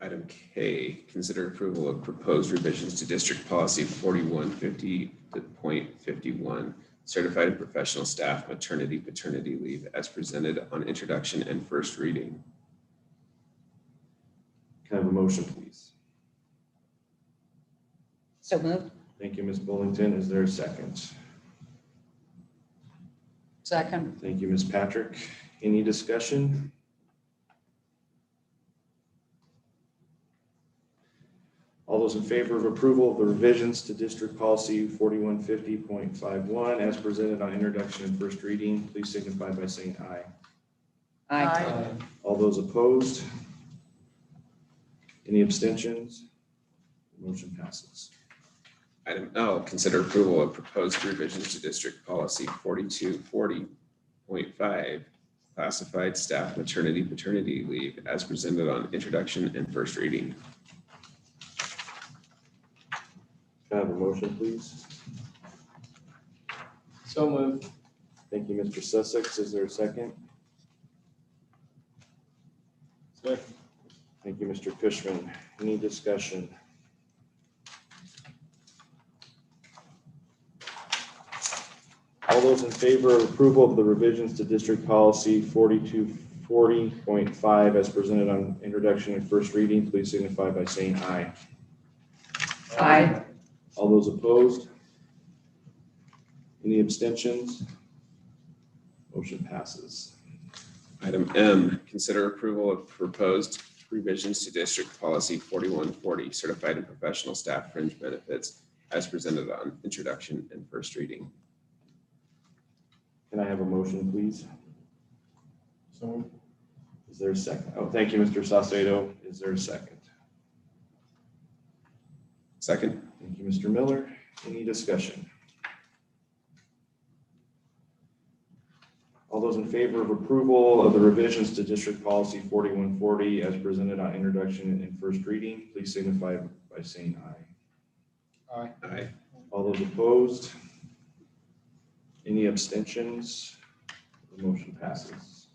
Item K, consider approval of proposed revisions to District Policy 4150.51, certified and professional staff maternity paternity leave as presented on introduction and first reading. Can I have a motion, please? So moved. Thank you, Ms. Bullington. Is there a second? Second. Thank you, Ms. Patrick. Any discussion? All those in favor of approval of the revisions to District Policy 4150.51 as presented on introduction and first reading, please signify by saying aye. Aye. All those opposed? Any abstentions? Motion passes. Item L, consider approval of proposed revisions to District Policy 4240.5, classified staff maternity paternity leave as presented on introduction and first reading. Can I have a motion, please? So moved. Thank you, Mr. Sussex. Is there a second? Second. Thank you, Mr. Cushman. Any discussion? All those in favor of approval of the revisions to District Policy 4240.5 as presented on introduction and first reading, please signify by saying aye. Aye. All those opposed? Any abstentions? Motion passes. Item M, consider approval of proposed revisions to District Policy 4140, certified and professional staff fringe benefits as presented on introduction and first reading. Can I have a motion, please? So. Is there a second? Oh, thank you, Mr. Saucedo. Is there a second? Second. Thank you, Mr. Miller. Any discussion? All those in favor of approval of the revisions to District Policy 4140 as presented on introduction and first reading, please signify by saying aye. Aye. Aye. All those opposed? Any abstentions? The motion passes.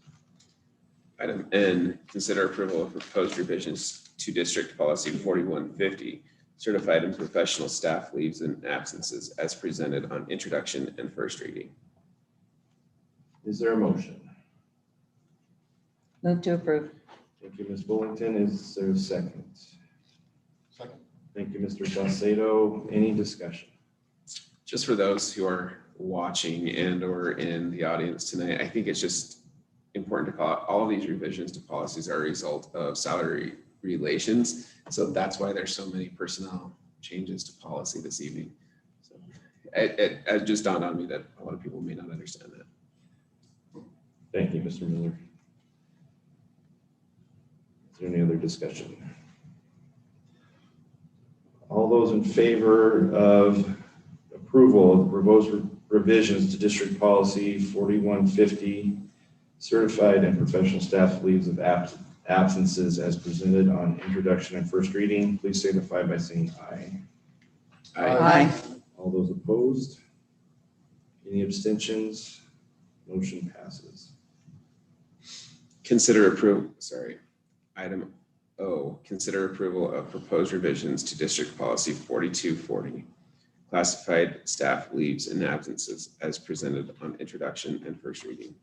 Item N, consider approval of proposed revisions to District Policy 4150, certified and professional staff leaves and absences as presented on introduction and first reading. Is there a motion? Move to approve. Thank you, Ms. Bullington. Is there a second? Second. Thank you, Mr. Saucedo. Any discussion? Just for those who are watching and or in the audience tonight, I think it's just important to call out all of these revisions to policies are a result of salary relations. So that's why there's so many personnel changes to policy this evening. So It just dawned on me that a lot of people may not understand that. Thank you, Mr. Miller. Is there any other discussion? All those in favor of approval of the proposed revisions to district policy 4150, certified and professional staff leaves of absences as presented on introduction and first reading, please signify by saying aye. Aye. All those opposed? Any abstentions? Motion passes. Item O, consider approval of proposed revisions to district policy 4240, classified staff leaves and absences as presented on introduction and first reading.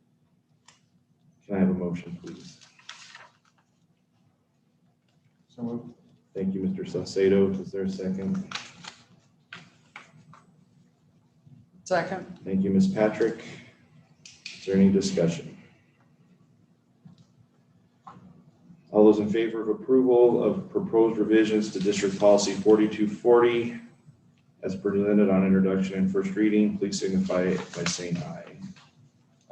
Can I have a motion, please? So moved. Thank you, Mr. Salcedo. Is there a second? Second. Thank you, Ms. Patrick. Is there any discussion? All those in favor of approval of proposed revisions to district policy 4240 as presented on introduction and first reading, please signify by saying aye.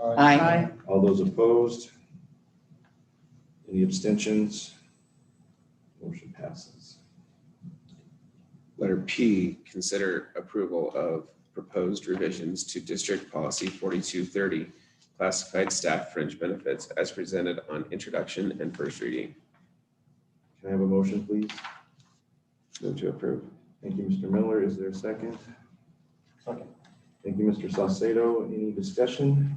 Aye. All those opposed? Any abstentions? Motion passes. Letter P, consider approval of proposed revisions to district policy 4230, classified staff fringe benefits as presented on introduction and first reading. Can I have a motion, please? Move to approve. Thank you, Mr. Miller. Is there a second? Second. Thank you, Mr. Salcedo. Any discussion?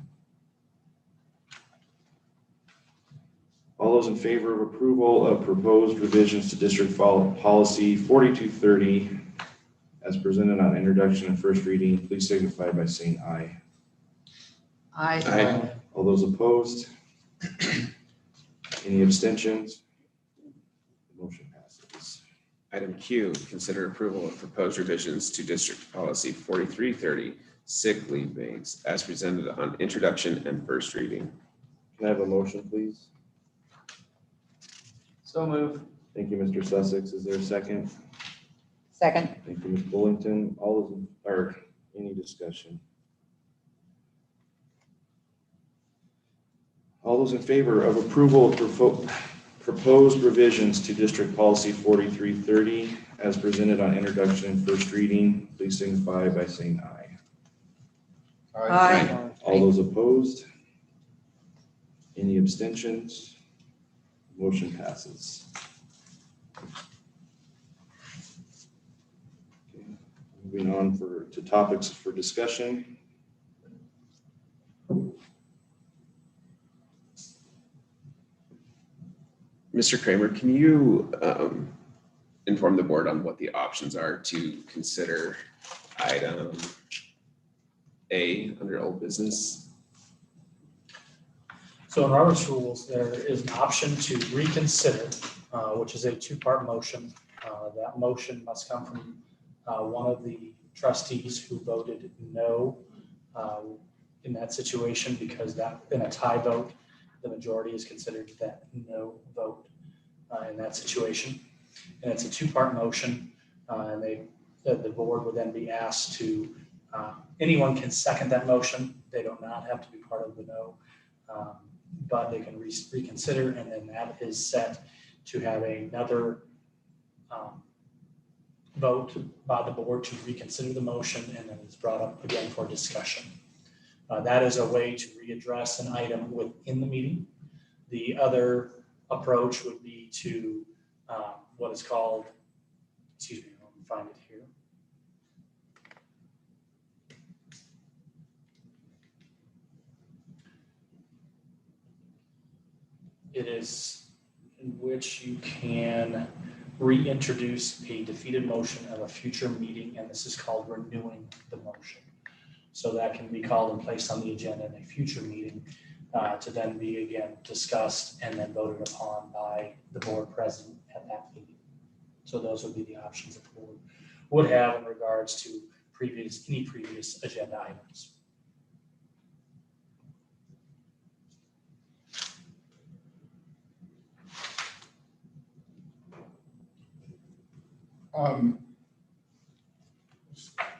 All those in favor of approval of proposed revisions to district policy 4230 as presented on introduction and first reading, please signify by saying aye. Aye. All those opposed? Any abstentions? Motion passes. Item Q, consider approval of proposed revisions to district policy 4330, sick leave banks as presented on introduction and first reading. Can I have a motion, please? So move. Thank you, Mr. Sussex. Is there a second? Second. Thank you, Ms. Bullington. All those, or any discussion? All those in favor of approval of proposed revisions to district policy 4330 as presented on introduction and first reading, please signify by saying aye. Aye. All those opposed? Any abstentions? Motion passes. Okay, moving on to topics for discussion. Mr. Kramer, can you inform the board on what the options are to consider item A under old business? So in Robert's rules, there is an option to reconsider, which is a two-part motion. That motion must come from one of the trustees who voted no in that situation, because that, in a tie vote, the majority is considered that no vote in that situation. And it's a two-part motion, and the board would then be asked to, anyone can second that motion. They do not have to be part of the no. But they can reconsider, and then that is set to have another vote by the board to reconsider the motion, and then it's brought up again for discussion. That is a way to readdress an item within the meeting. The other approach would be to what is called, excuse me, let me find it here. It is in which you can reintroduce a defeated motion at a future meeting, and this is called renewing the motion. So that can be called and placed on the agenda in a future meeting to then be again discussed and then voted upon by the board president at that meeting. So those would be the options that the board would have in regards to any previous agenda items.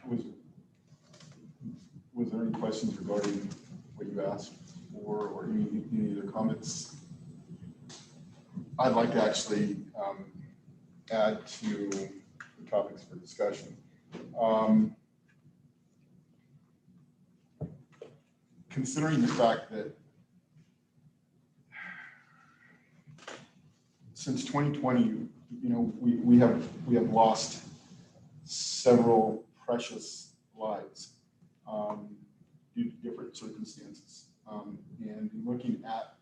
Was was there any questions regarding what you asked for, or any other comments? I'd like to actually add to the topics for discussion. Considering the fact that since 2020, we have lost several precious lives due to different circumstances. And looking at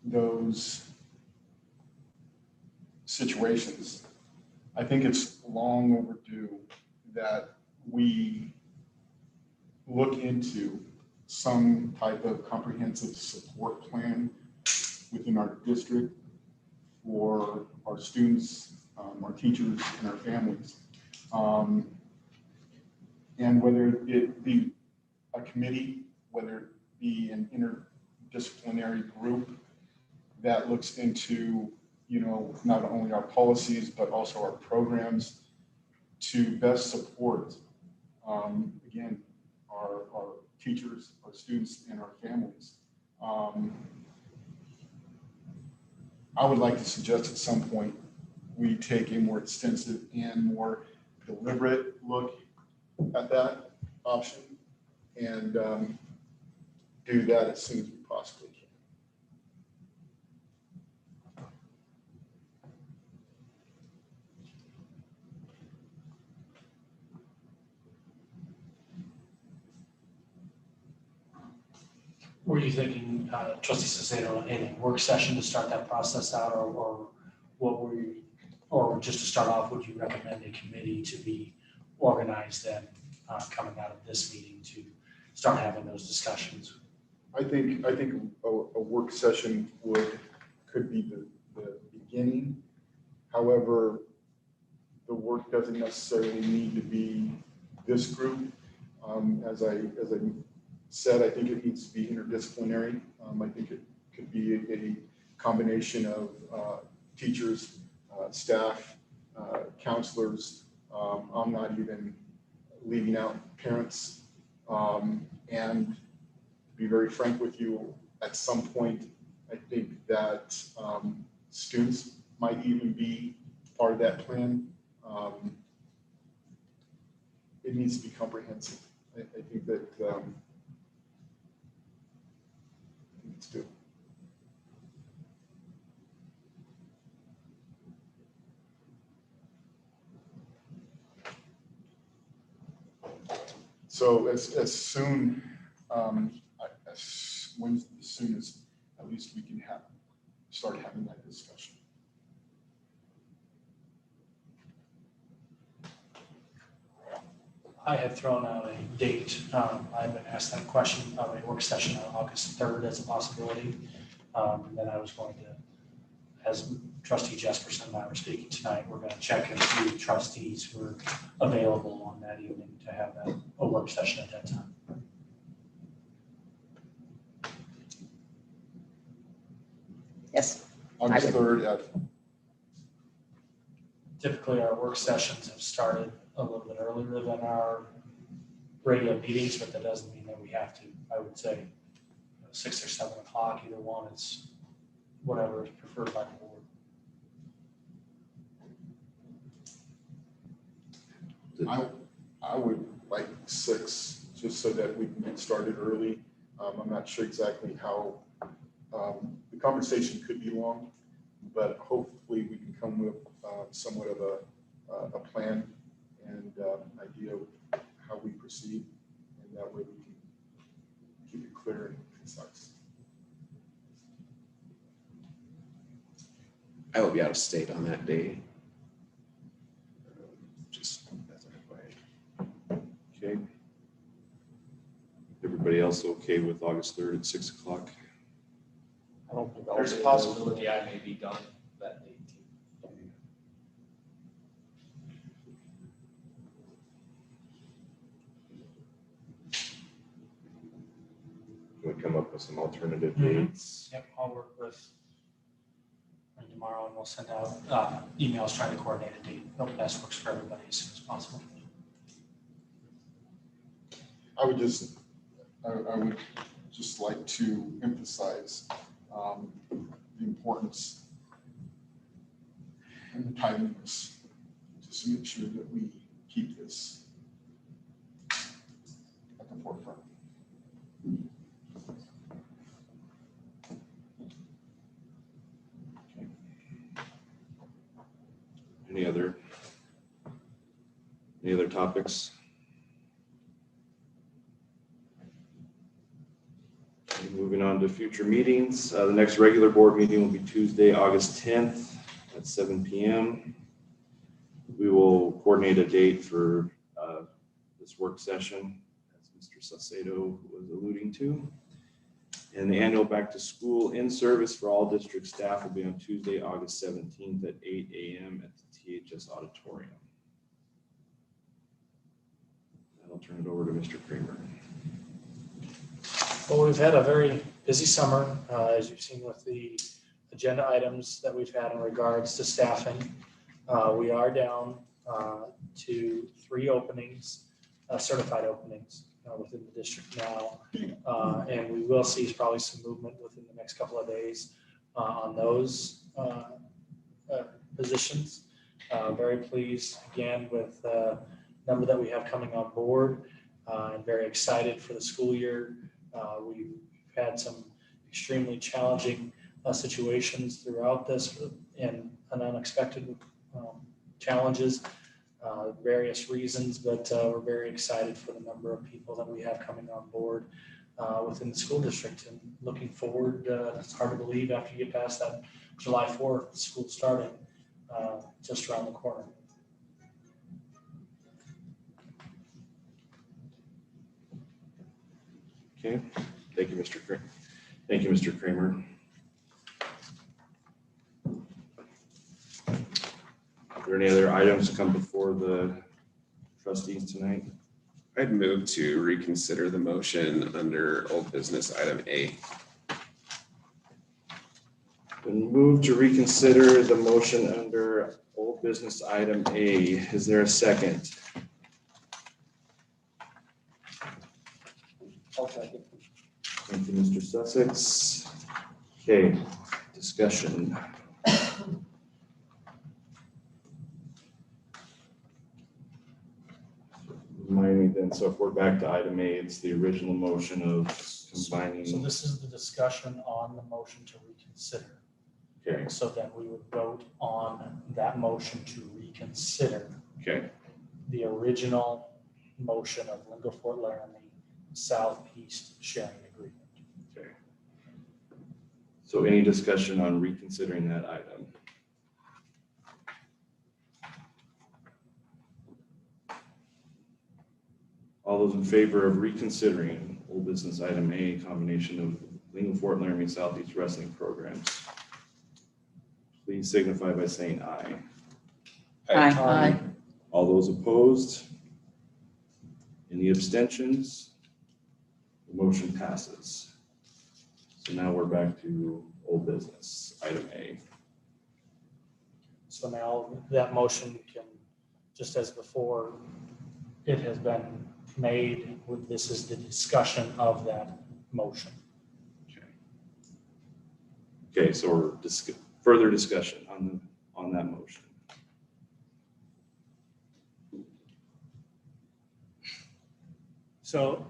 those situations, I think it's long overdue that we look into some type of comprehensive support plan within our district for our students, our teachers, and our families. And whether it be a committee, whether it be an interdisciplinary group that looks into, not only our policies, but also our programs to best support, again, our teachers, our students, and our families. I would like to suggest at some point we take a more extensive and more deliberate look at that option and do that as soon as we possibly can. Were you thinking, Trustee Cicero, a work session to start that process out, or what were you, or just to start off, would you recommend a committee to be organized then coming out of this meeting to start having those discussions? I think a work session could be the beginning. However, the work doesn't necessarily need to be this group. As I said, I think it needs to be interdisciplinary. I think it could be a combination of teachers, staff, counselors. I'm not even leaving out parents. And to be very frank with you, at some point, I think that students might even be part of that plan. It needs to be comprehensive. I think that it's good. So as soon as at least we can start having that discussion. I had thrown out a date. I've been asked that question of a work session on August 3rd as a possibility. Then I was going to, as Trustee Jesperson and I were speaking tonight, we're going to check and see trustees who are available on that evening to have a work session at that time. Yes. August 3rd at Typically, our work sessions have started a little bit earlier than our regular meetings, but that doesn't mean that we have to. I would say 6 or 7 o'clock, either one. It's whatever is preferred by the board. I would like 6, just so that we can get started early. I'm not sure exactly how the conversation could be long, but hopefully we can come with somewhat of a plan and idea of how we proceed, and that way we can keep it clear and concise. I will be out of state on that day. Just as a FYI. Okay. Everybody else okay with August 3rd at 6 o'clock? I don't think I'll There's a be possibility I may be gone that day too. Can we come up with some alternative Mhm. dates? Yep, I'll work with tomorrow and we'll send out emails trying to coordinate a date. Hope best works for everybody as soon as possible. I would just like to emphasize the importance and the timeliness, just to make sure that we keep this at the forefront. Any other topics? Okay, moving on to future meetings. The next regular board meeting will be Tuesday, August 10th at 7 p.m. We will coordinate a date for this work session, as Mr. Saucedo was alluding to. And the annual back to school in-service for all district staff will be on Tuesday, August 17th at 8 a.m. at the THS auditorium. And I'll turn it over to Mr. Kramer. Well, we've had a very busy summer, as you've seen with the agenda items that we've had in regards to staffing. We are down to 3 openings, certified openings within the district now. And we will see probably some movement within the next couple of days on those positions. Very pleased again with the number that we have coming on board. And very excited for the school year. We've had some extremely challenging situations throughout this and unexpected challenges, various reasons, but we're very excited for the number of people that we have coming on board within the school district and looking forward. It's hard to believe after you get past that July 4th, school starting just around the corner. Okay, thank you, Mr. Kramer. Thank you, Mr. Kramer. Are there any other items to come before the trustees tonight? I'd move to reconsider the motion under old business item A. Been moved to reconsider the motion under old business item A. Is there a second? I'll second. Thank you, Mr. Sussex. Okay, discussion. Remind me then, so if we're back to item A, it's the original motion of combining. So this is the discussion on the motion to reconsider. Okay, So then we would vote on that motion to reconsider okay, the original motion of Lingo Fort Laramie Southeast sharing agreement. okay. So any discussion on reconsidering that item? All those in favor of reconsidering old business item A, combination of Lingo Fort Laramie Southeast wrestling programs, please signify by saying aye. Aye. All those opposed? Any abstentions? The motion passes. So now we're back to old business, item A. So now that motion can, just as before, it has been made, this is the discussion of that motion. Okay, so we're further discussion on that motion. So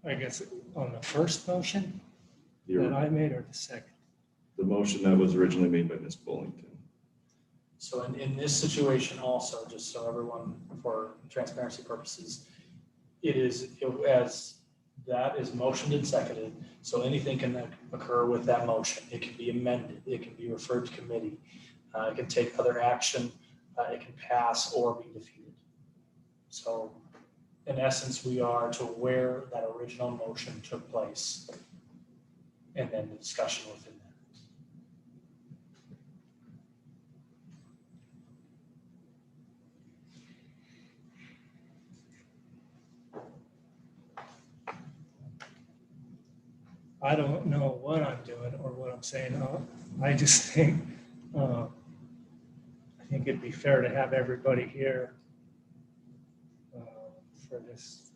I guess on the first motion that The I made or the second? motion that was originally made by Ms. Bullington. So in this situation also, just so everyone, for transparency purposes, as that is motioned and seconded, so anything can occur with that motion. It can be amended, it can be referred to committee, it can take other action, it can pass or be defeated. So in essence, we are to where that original motion took place and then the discussion within that. I don't know what I'm doing or what I'm saying. I just think, I think it'd be fair to have everybody here for this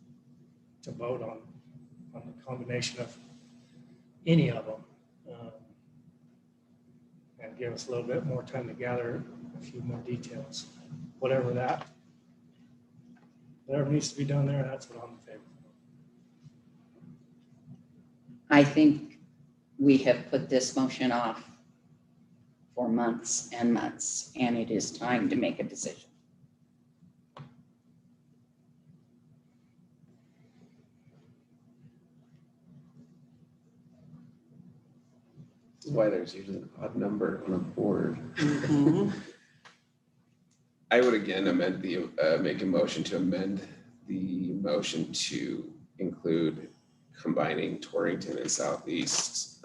to vote on the combination of any of them. And give us a little bit more time to gather a few more details, whatever needs to be done there, that's what I'm in favor of. I think we have put this motion off for months and months, and it is time to make a decision. This is why there's usually an odd number on a board. I would again amend make a motion to amend the motion to include combining Torrington Southeast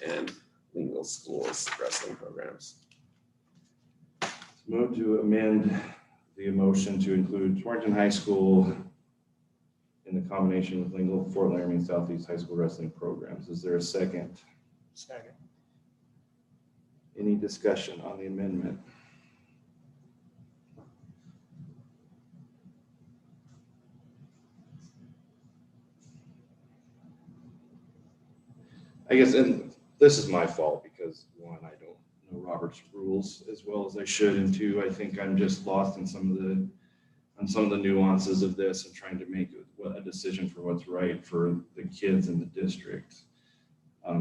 and Lingle Schools wrestling programs. Move to amend the motion to include Torrington High School in the combination with Lingle, Fort Laramie, and Southeast High School wrestling programs. Is there a second? Second. Any discussion on the amendment? I guess, and this is my fault because one, I don't know Robert's rules as well as I should, and two, I think I'm just lost in some of the nuances of this and trying to make a decision for what's right for the kids in the district.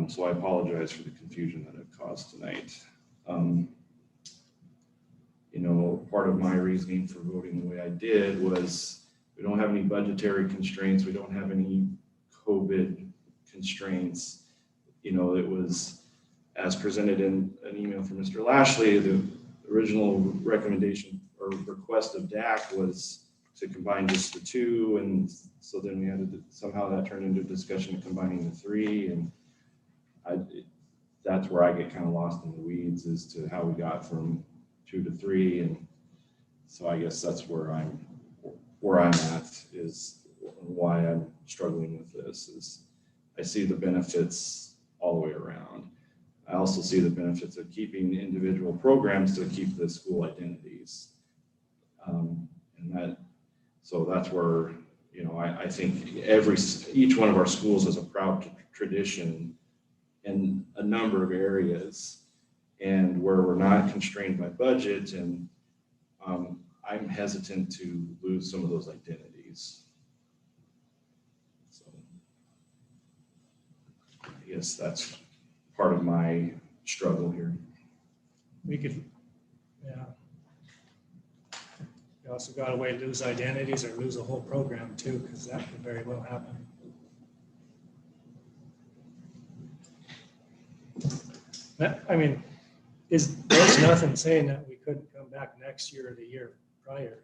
So I apologize for the confusion that I've caused tonight. Part of my reasoning for voting the way I did was we don't have any budgetary constraints. We don't have any COVID constraints. It was as presented in an email from Mr. Lashley, the original recommendation or request of DAC was to combine just the two. And so then we had to, somehow that turned into a discussion of combining the three. And that's where I get kind of lost in the weeds as to how we got from 2 to 3. And so I guess that's where I'm at, is why I'm struggling with this. Is I see the benefits all the way around. I also see the benefits of keeping individual programs to keep the school identities. So that's where, I think each one of our schools has a proud tradition in a number of areas, and where we're not constrained by budget, and I'm hesitant to lose some of those identities. So I guess that's part of my struggle here. We could, yeah. You also got a way to lose identities or lose a whole program too, because that could very well happen. There's nothing saying that we couldn't come back next year or the year prior.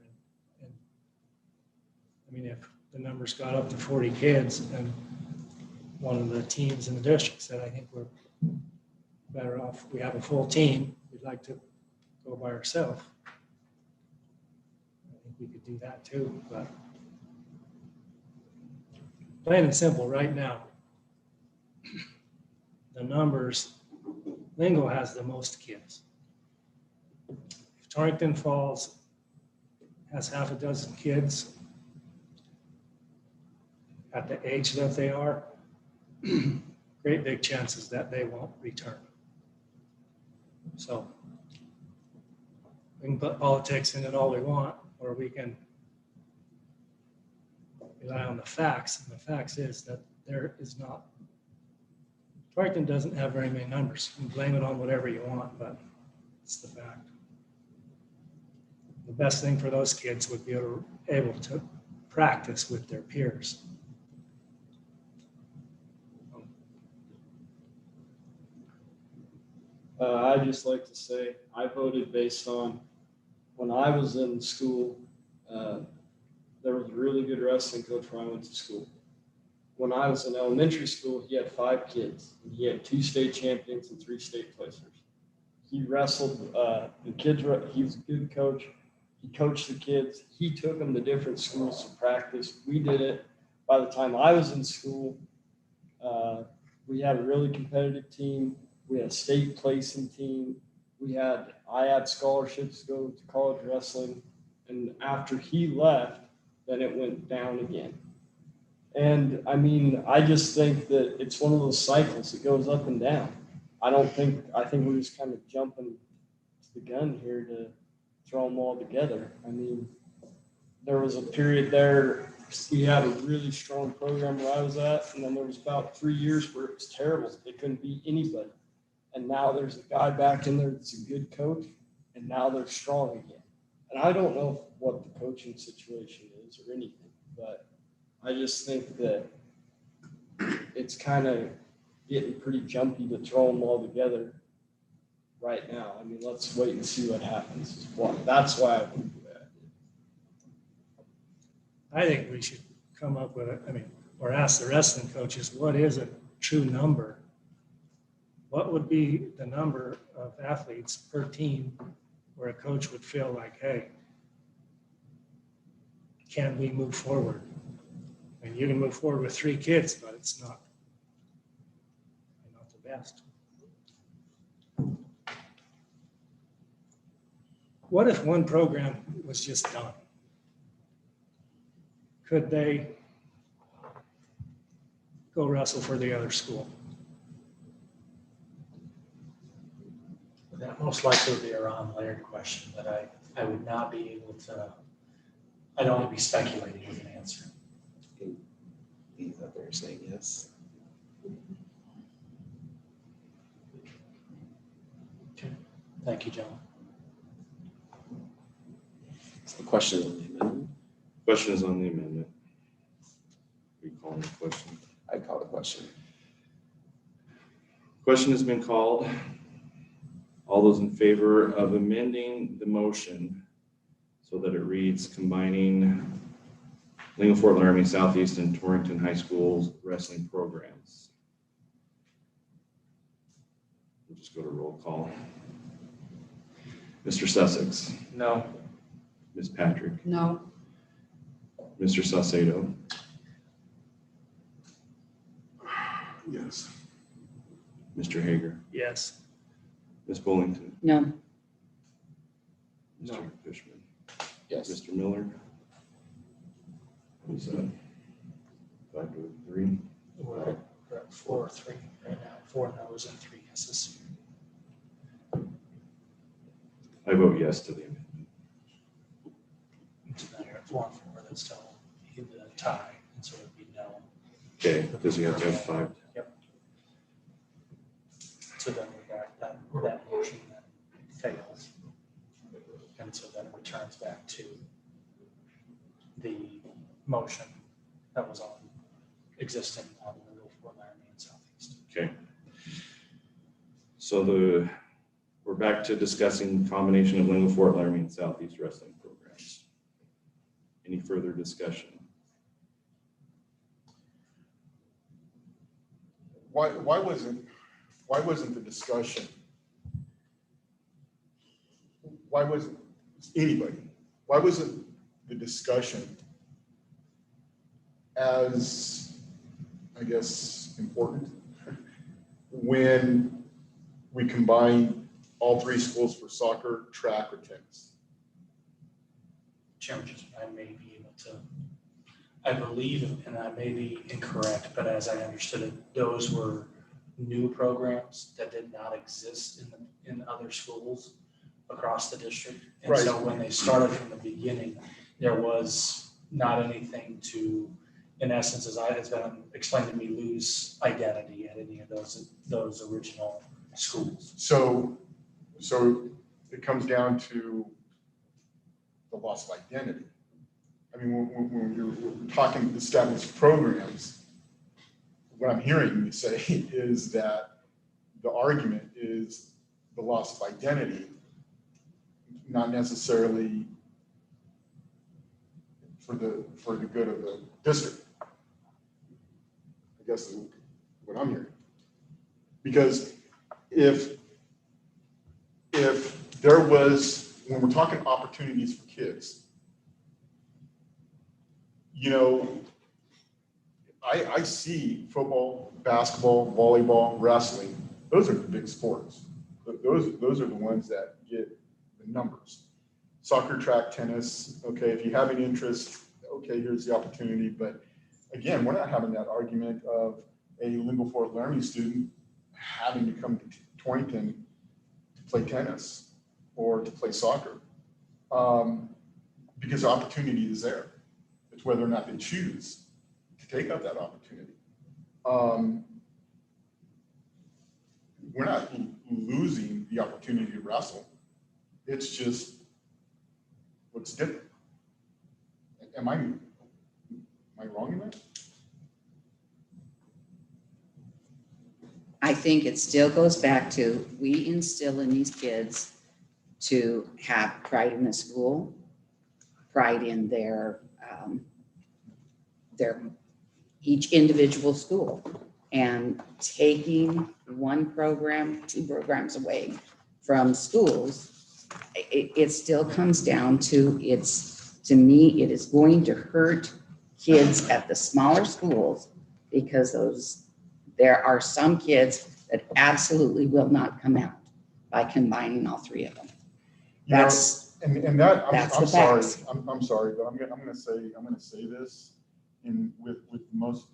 And if the numbers got up to 40 kids and one of the teams in the district said, I think we're better off, we have a full team, we'd like to go by ourselves. I think we could do that too, but plain and simple right now, the numbers, Lingle has the most kids. If Torrington Falls has half a dozen kids at the age that they are, great big chances that they won't return. So we can put politics in it all we want, or we can rely on the facts. And the facts is that there is not, Torrington doesn't have very many numbers. You can blame it on whatever you want, but it's the fact. The best thing for those kids would be able to practice with their peers. I'd just like to say I voted based on when I was in school, there was a really good wrestling coach where I went to school. When I was in elementary school, he had 5 kids. And he had 2 state champions and 3 state placers. He wrestled the kids. He was a good coach. He coached the kids. He took them to different schools to practice. We did it. By the time I was in school, we had a really competitive team. We had a state placing team. I had scholarships to go to college wrestling. And after he left, then it went down again. And I mean, I just think that it's one of those cycles that goes up and down. I think we're just kind of jumping to the gun here to throw them all together. I mean, there was a period there, we had a really strong program where I was at, and then there was about 3 years where it was terrible. They couldn't beat anybody. And now there's a guy back in there that's a good coach, and now they're strong again. And I don't know what the coaching situation is or anything, but I just think that it's kind of getting pretty jumpy to throw them all together right now. I mean, let's wait and see what happens. That's why I would do that. I think we should come up with or ask the wrestling coaches, what is a true number? What would be the number of athletes per team where a coach would feel like, hey, can we move forward? And you can move forward with 3 kids, but it's not the best. What if one program was just done? Could they go wrestle for the other school? That most likely would be a Ron Laird question, but I would not be able to, I'd only be speculating with an answer. These out there saying yes. Okay. Thank you, gentlemen. So the question on the amendment, Question is on the amendment. We call the question. I call the question. Question has been called. All those in favor of amending the motion so that it reads combining Lincoln Fort Laramie Southeast and Torrington High School's wrestling programs. We'll just go to roll call. Mr. Sussex, No. Ms. Patrick, No. Mr. Saucedo, Yes. Mr. Hager, Yes. Ms. Bullington, No. Mr. Fishman, Yes. Mr. Miller. Who's that? 5 to 3. We're at 4-3 right now, 4 no's and 3 yeses. I vote yes to the amendment. So now you're at 4-4, that's still in the tie, and so it'd be no. Okay, does he have to have 5? So then we got that motion that fails. And so then it returns back to the motion that was on existing on the Lincoln Fort Laramie and Southeast. Okay. So we're back to discussing the combination of Lincoln Fort Laramie and Southeast wrestling programs. Any further discussion? Why wasn't the discussion? Why wasn't the discussion as, I guess, important when we combine all 3 schools for soccer, track, or tennis? Chairman, I may be able to, I believe, and I may be incorrect, but as I understood it, those were new programs that did not exist in other schools across the district. And so when they started from the beginning, there was not anything to, in essence, as it's been explained to me, lose identity at any of those original schools. So it comes down to the loss of identity. I mean, when we're talking established programs, what I'm hearing you say is that the argument is the loss of identity, not necessarily for the good of the district. I guess is what I'm hearing. Because if there was, when we're talking opportunities for kids, you know, I see football, basketball, volleyball, wrestling. Those are the big sports. Those are the ones that get the numbers. Soccer, track, tennis. Okay, if you have an interest, okay, here's the opportunity. But again, we're not having that argument of a lingual fourth learning student having to come to Torrington to play tennis or to play soccer, because the opportunity is there. It's whether or not they choose to take up that opportunity. We're not losing the opportunity to wrestle. It's just what's different. Am I wrong in that? I think it still goes back to, we instill in these kids to have pride in the school, pride in their each individual school. And taking one program, two programs away from schools, it still comes down to, to me, it is going to hurt kids at the smaller schools, because there are some kids that absolutely will not come out by combining all three of them. That's I'm sorry. facts. I'm sorry, but I'm gonna say this with most,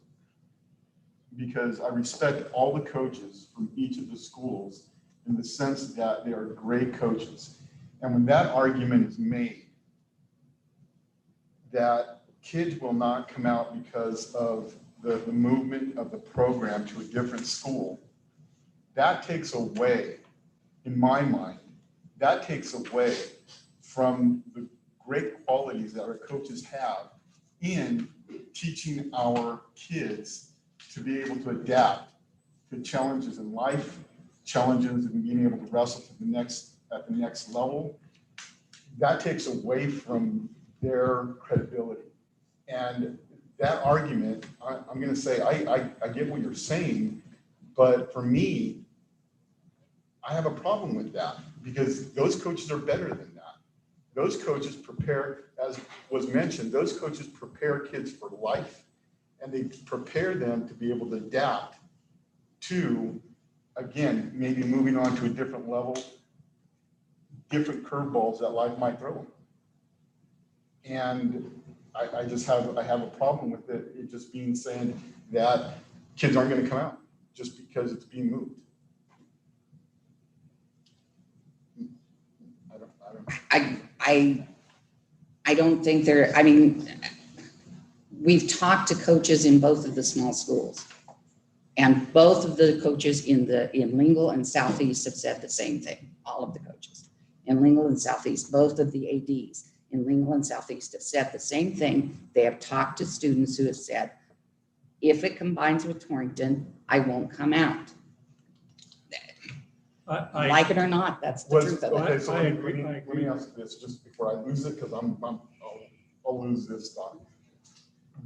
because I respect all the coaches from each of the schools in the sense that they are great coaches. And when that argument is made that kids will not come out because of the movement of the program to a different school, that takes away, in my mind, that takes away from the great qualities that our coaches have in teaching our kids to be able to adapt to challenges in life, challenges in being able to wrestle to at the next level. That takes away from their credibility. And that argument, I'm going to say, I get what you're saying, but for me, I have a problem with that, because those coaches are better than that. Those coaches prepare, as was mentioned, those coaches prepare kids for life, and they prepare them to be able to adapt to, again, maybe moving on to a different level, different curveballs that life might throw them. And I have a problem with it just being saying that kids aren't going to come out just because it's being moved. I don't think I mean, we've talked to coaches in both of the small schools, and both of the coaches in Lingle and Southeast have said the same thing. All of the coaches in Lingle and Southeast, both of the ADs in Lingle and Southeast have said the same thing. They have talked to students who have said, if it combines with Torrington, I won't come out. Like it or not, that's the truth of it. Okay, so I let agree. me ask this just before I lose it, because I'll lose this thought.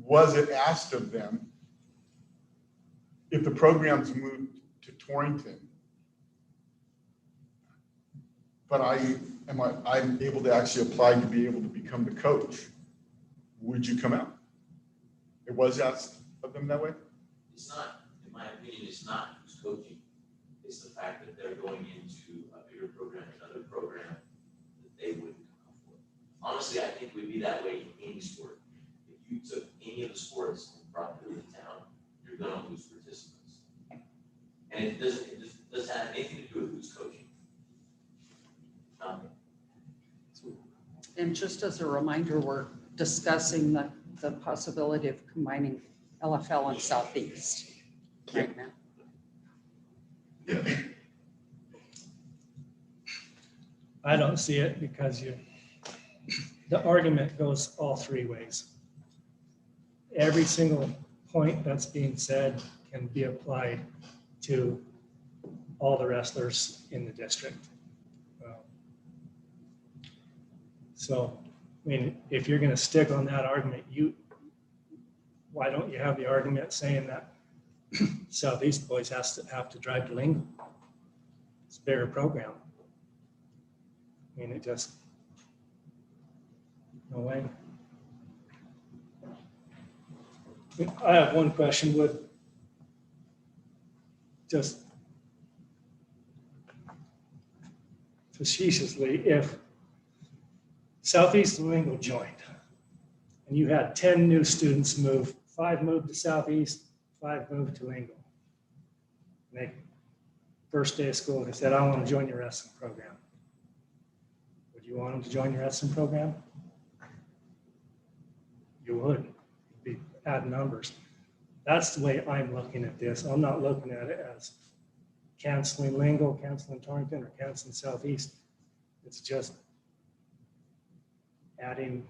Was it asked of them if the program's moved to Torrington, but I'm able to actually apply to be able to become the coach, would you come out? It was asked of them that way? It's not, in my opinion, it's not who's coaching. It's the fact that they're going into a bigger program, another program that they wouldn't come out for. Honestly, I think it would be that way in any sport. If you took any of the sports and brought them to town, you're gonna lose participants. And it doesn't have anything to do with who's coaching. And just as a reminder, we're discussing the possibility of combining LFL and Southeast right now. I don't see it, because the argument goes all three ways. Every single point that's being said can be applied to all the wrestlers in the district. So, I mean, if you're going to stick on that argument, why don't you have the argument saying that Southeast boys have to drive to Lingle? It's a bigger program. I mean, no way. I have one question. Would just facetiously, if Southeast and Lingle joined and you had 10 new students move, 5 moved to Southeast, 5 moved to Lingle. They, first day of school, they said, I want to join your wrestling program. Would you want them to join your wrestling program? You would. You'd be adding numbers. That's the way I'm looking at this. I'm not looking at it as canceling Lingle, canceling Torrington, or canceling Southeast. It's just adding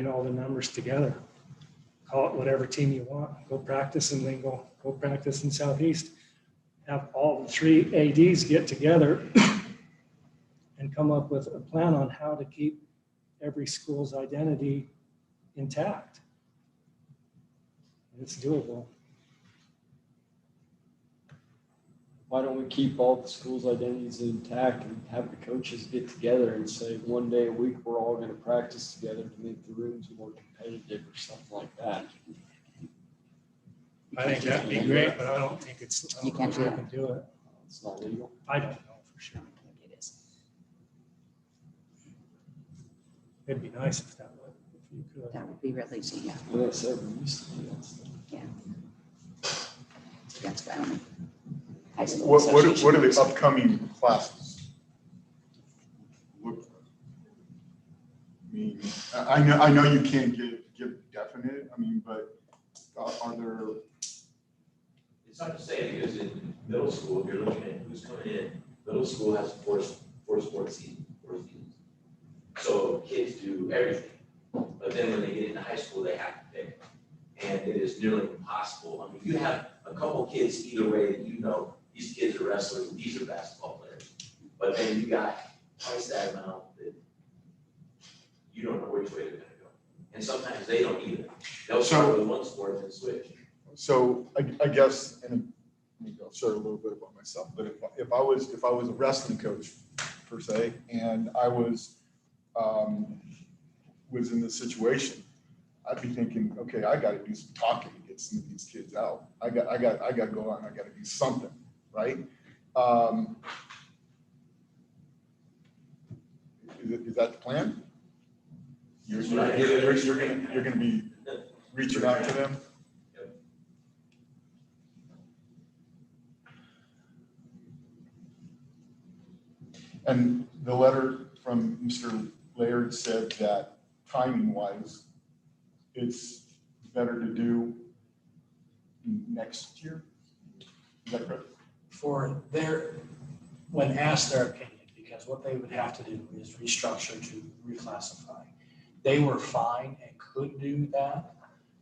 all the numbers together. Call it whatever team you want. Go practice in Lingle, go practice in Southeast. Have all the 3 ADs get together and come up with a plan on how to keep every school's identity intact. It's doable. Why don't we keep all the schools' identities intact and have the coaches get together and say, one day a week, we're all gonna practice together to make the rooms more competitive or something like that? I think that'd be great, but I don't think it's, I You don't know can't if we do can do it. It's not legal. I don't know for sure. It is. It'd be nice if that would, if you could. That would be really easy, yeah. Well, that's ever used to be that stuff. That's Wyoming. High School What are Association. the upcoming classes? Look like? I mean, I know you can't give definite, I mean, but are there, It's not to say, because in middle school, if you're looking at who's coming in, middle school has four sports seasons, 4 seasons. So kids do everything, but then when they get into high school, they have to pick. And it is nearly impossible. I mean, you have a couple kids either way that you know, these kids are wrestlers, these are basketball players. But then you got twice that amount that you don't know which way they're gonna go. And sometimes they don't either. They'll start with one sport and then switch. so I guess, and I'll share a little bit about myself, but if I was a wrestling coach per se, and I was in this situation, I'd be thinking, okay, I gotta do some talking to get some of these kids out. I got to go out and I gotta do something, right? Is that the plan? You're gonna be reaching out to them? And the letter from Mr. Laird said that timing wise, it's better to do next year? Is that correct? For their, when asked their opinion, because what they would have to do is restructure to reclassify. They were fine and could do that,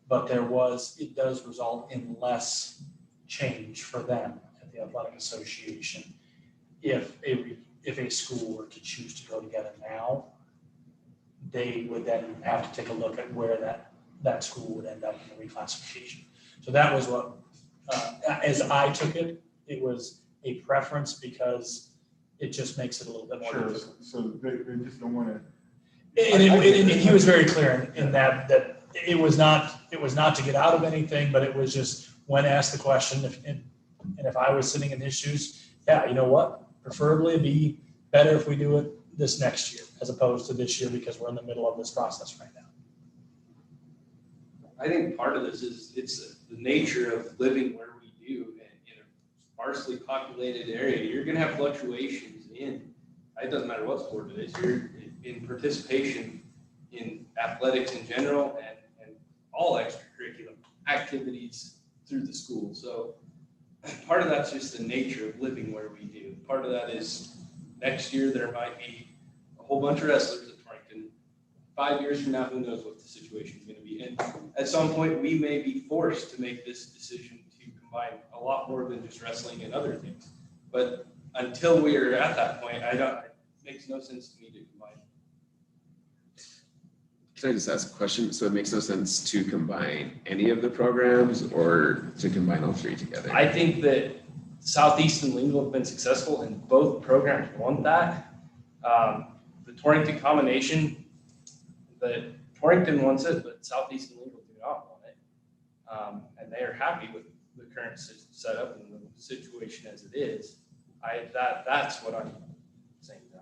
but it does result in less change for them at the athletic association. If a school were to choose to go together now, they would then have to take a look at where that school would end up in the reclassification. So that was what, as I took it, it was a preference because it just makes it a little bit more difficult. So they just don't want to. And he was very clear in that it was not to get out of anything, but it was just when asked the question, and if I was sitting in his shoes, yeah, you know what? Preferably it'd be better if we do it this next year as opposed to this year because we're in the middle of this process right now. I think part of this is it's the nature of living where we do in a sparsely populated area. You're gonna have fluctuations it doesn't matter what sport it is, you're in participation in athletics in general and all extracurricular activities through the school. So part of that's just the nature of living where we do. Part of that is next year there might be a whole bunch of wrestlers at Torrington. 5 years from now, who knows what the situation is going to be. And at some point, we may be forced to make this decision to combine a lot more than just wrestling and other things. But until we are at that point, it makes no sense to me to combine. Can I just ask a question? So it makes no sense to combine any of the programs or to combine all 3 together? I think that Southeast and Lingle have been successful and both programs want that. The Torrington combination, Torrington wants it, but Southeast and Lingle do not want it. And they are happy with the current setup and the situation as it is. That's what I'm saying, Zach.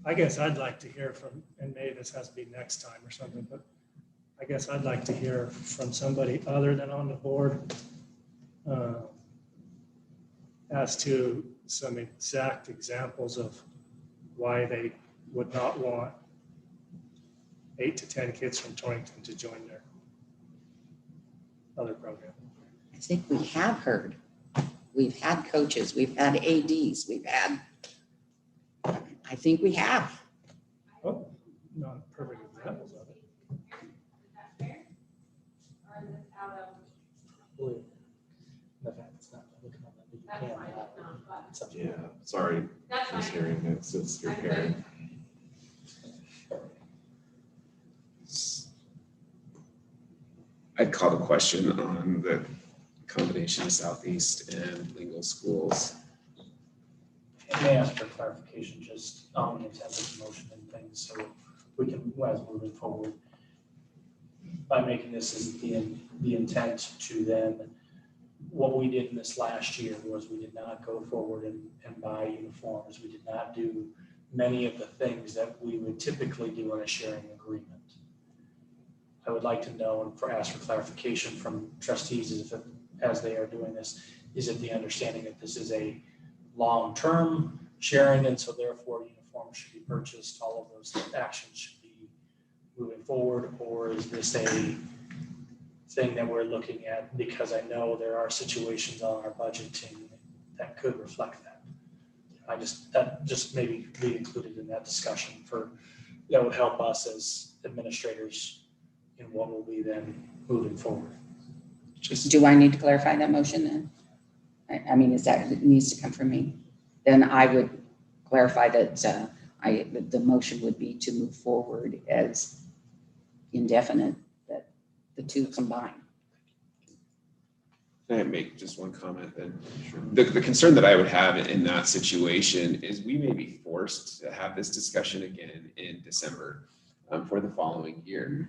I guess I'd like to hear from, and maybe this has to be next time or something, but I guess I'd like to hear from somebody other than on the board as to some exact examples of why they would not want 8 to 10 kids from Torrington to join their other program. I think we have heard. We've had coaches, we've had ADs, I think we have. Oh, not perfect examples of it. Yeah, sorry, mishearing, it's your parent. I'd call the question on the combination of Southeast and Lingle schools. And may I ask for clarification just on the intent of the motion and things, so we can, as moving forward, by making this as the intent to then, what we did in this last year was we did not go forward and buy uniforms. We did not do many of the things that we would typically do in a sharing agreement. I would like to know and ask for clarification from trustees as they are doing this, is it the understanding that this is a long-term sharing, and so therefore uniforms should be purchased, all of those actions should be moving forward, or is this a thing that we're looking at because I know there are situations on our budgeting that could reflect that? That just maybe be included in that discussion that would help us as administrators in what will be then moving forward. Do I need to clarify that motion then? I mean, it needs to come from me? Then I would clarify that the motion would be to move forward as indefinite, that the two combine. Can I make just one comment then? Sure. The concern that I would have in that situation is we may be forced to have this discussion again in December for the following year.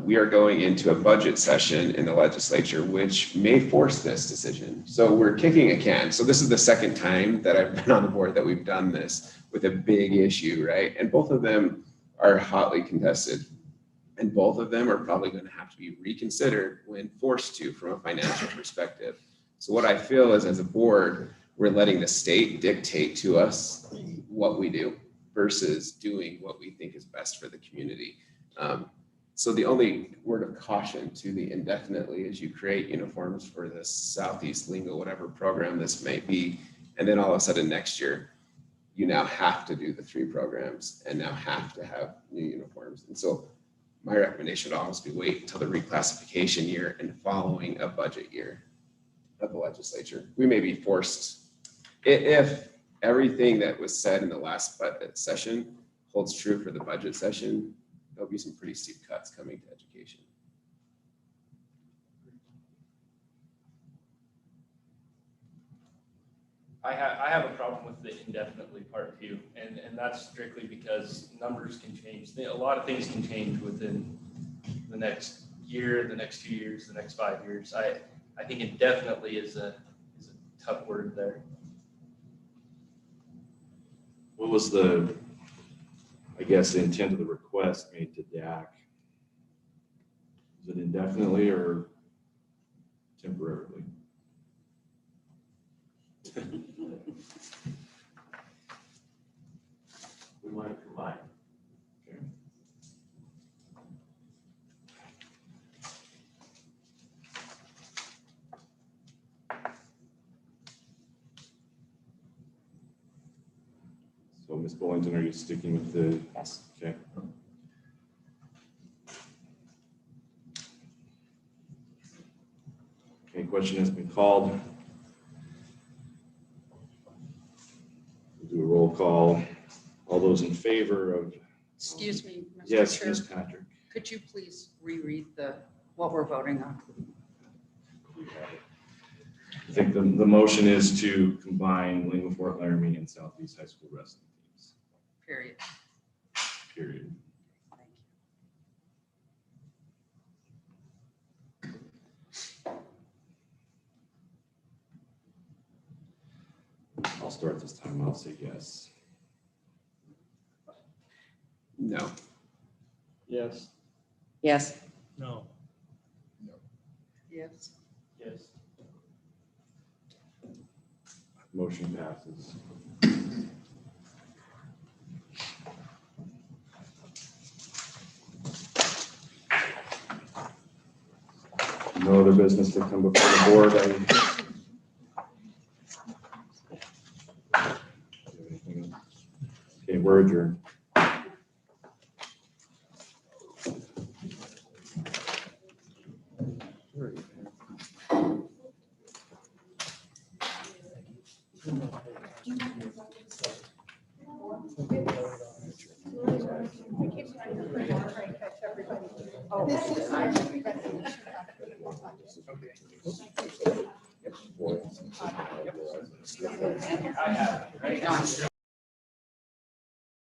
We are going into a budget session in the legislature, which may force this decision. So we're kicking a can. So this is the second time that I've been on the board that we've done this with a big issue, right? And both of them are hotly contested. And both of them are probably going to have to be reconsidered when forced to from a financial perspective. So what I feel is, as a board, we're letting the state dictate to us what we do versus doing what we think is best for the community. So the only word of caution to the indefinitely is you create uniforms for the Southeast Lingo, whatever program this may be, and then all of a sudden next year, you now have to do the 3 programs and now have to have new uniforms. And so my recommendation would almost be wait until the reclassification year and following a budget year of the legislature. We may be forced, if everything that was said in the last budget session holds true for the budget session, there'll be some pretty steep cuts coming to education. I have a problem with the indefinitely part too, and that's strictly because numbers can change. A lot of things can change within the next year, the next 2 years, the next 5 years. I think indefinitely is a tough word there. What was the intent of the request made to DAC? Is it indefinitely or temporarily? We want to combine. Okay. So Ms. Bullington, are you sticking with the? Yes. Okay. Okay, question has been called. We'll do a roll call. All those in favor of? Excuse me, Mr. Yes, Chair. Ms. Patrick. Could you please reread what we're voting on? I think the motion is to combine Lingo Fort Laramie and Southeast High School wrestling teams, Period. period. I'll start this time. I'll say yes. No. Yes. Yes. No. Yes. Yes. Motion passes. No other business to come before the board. Okay, we're adjourned. This is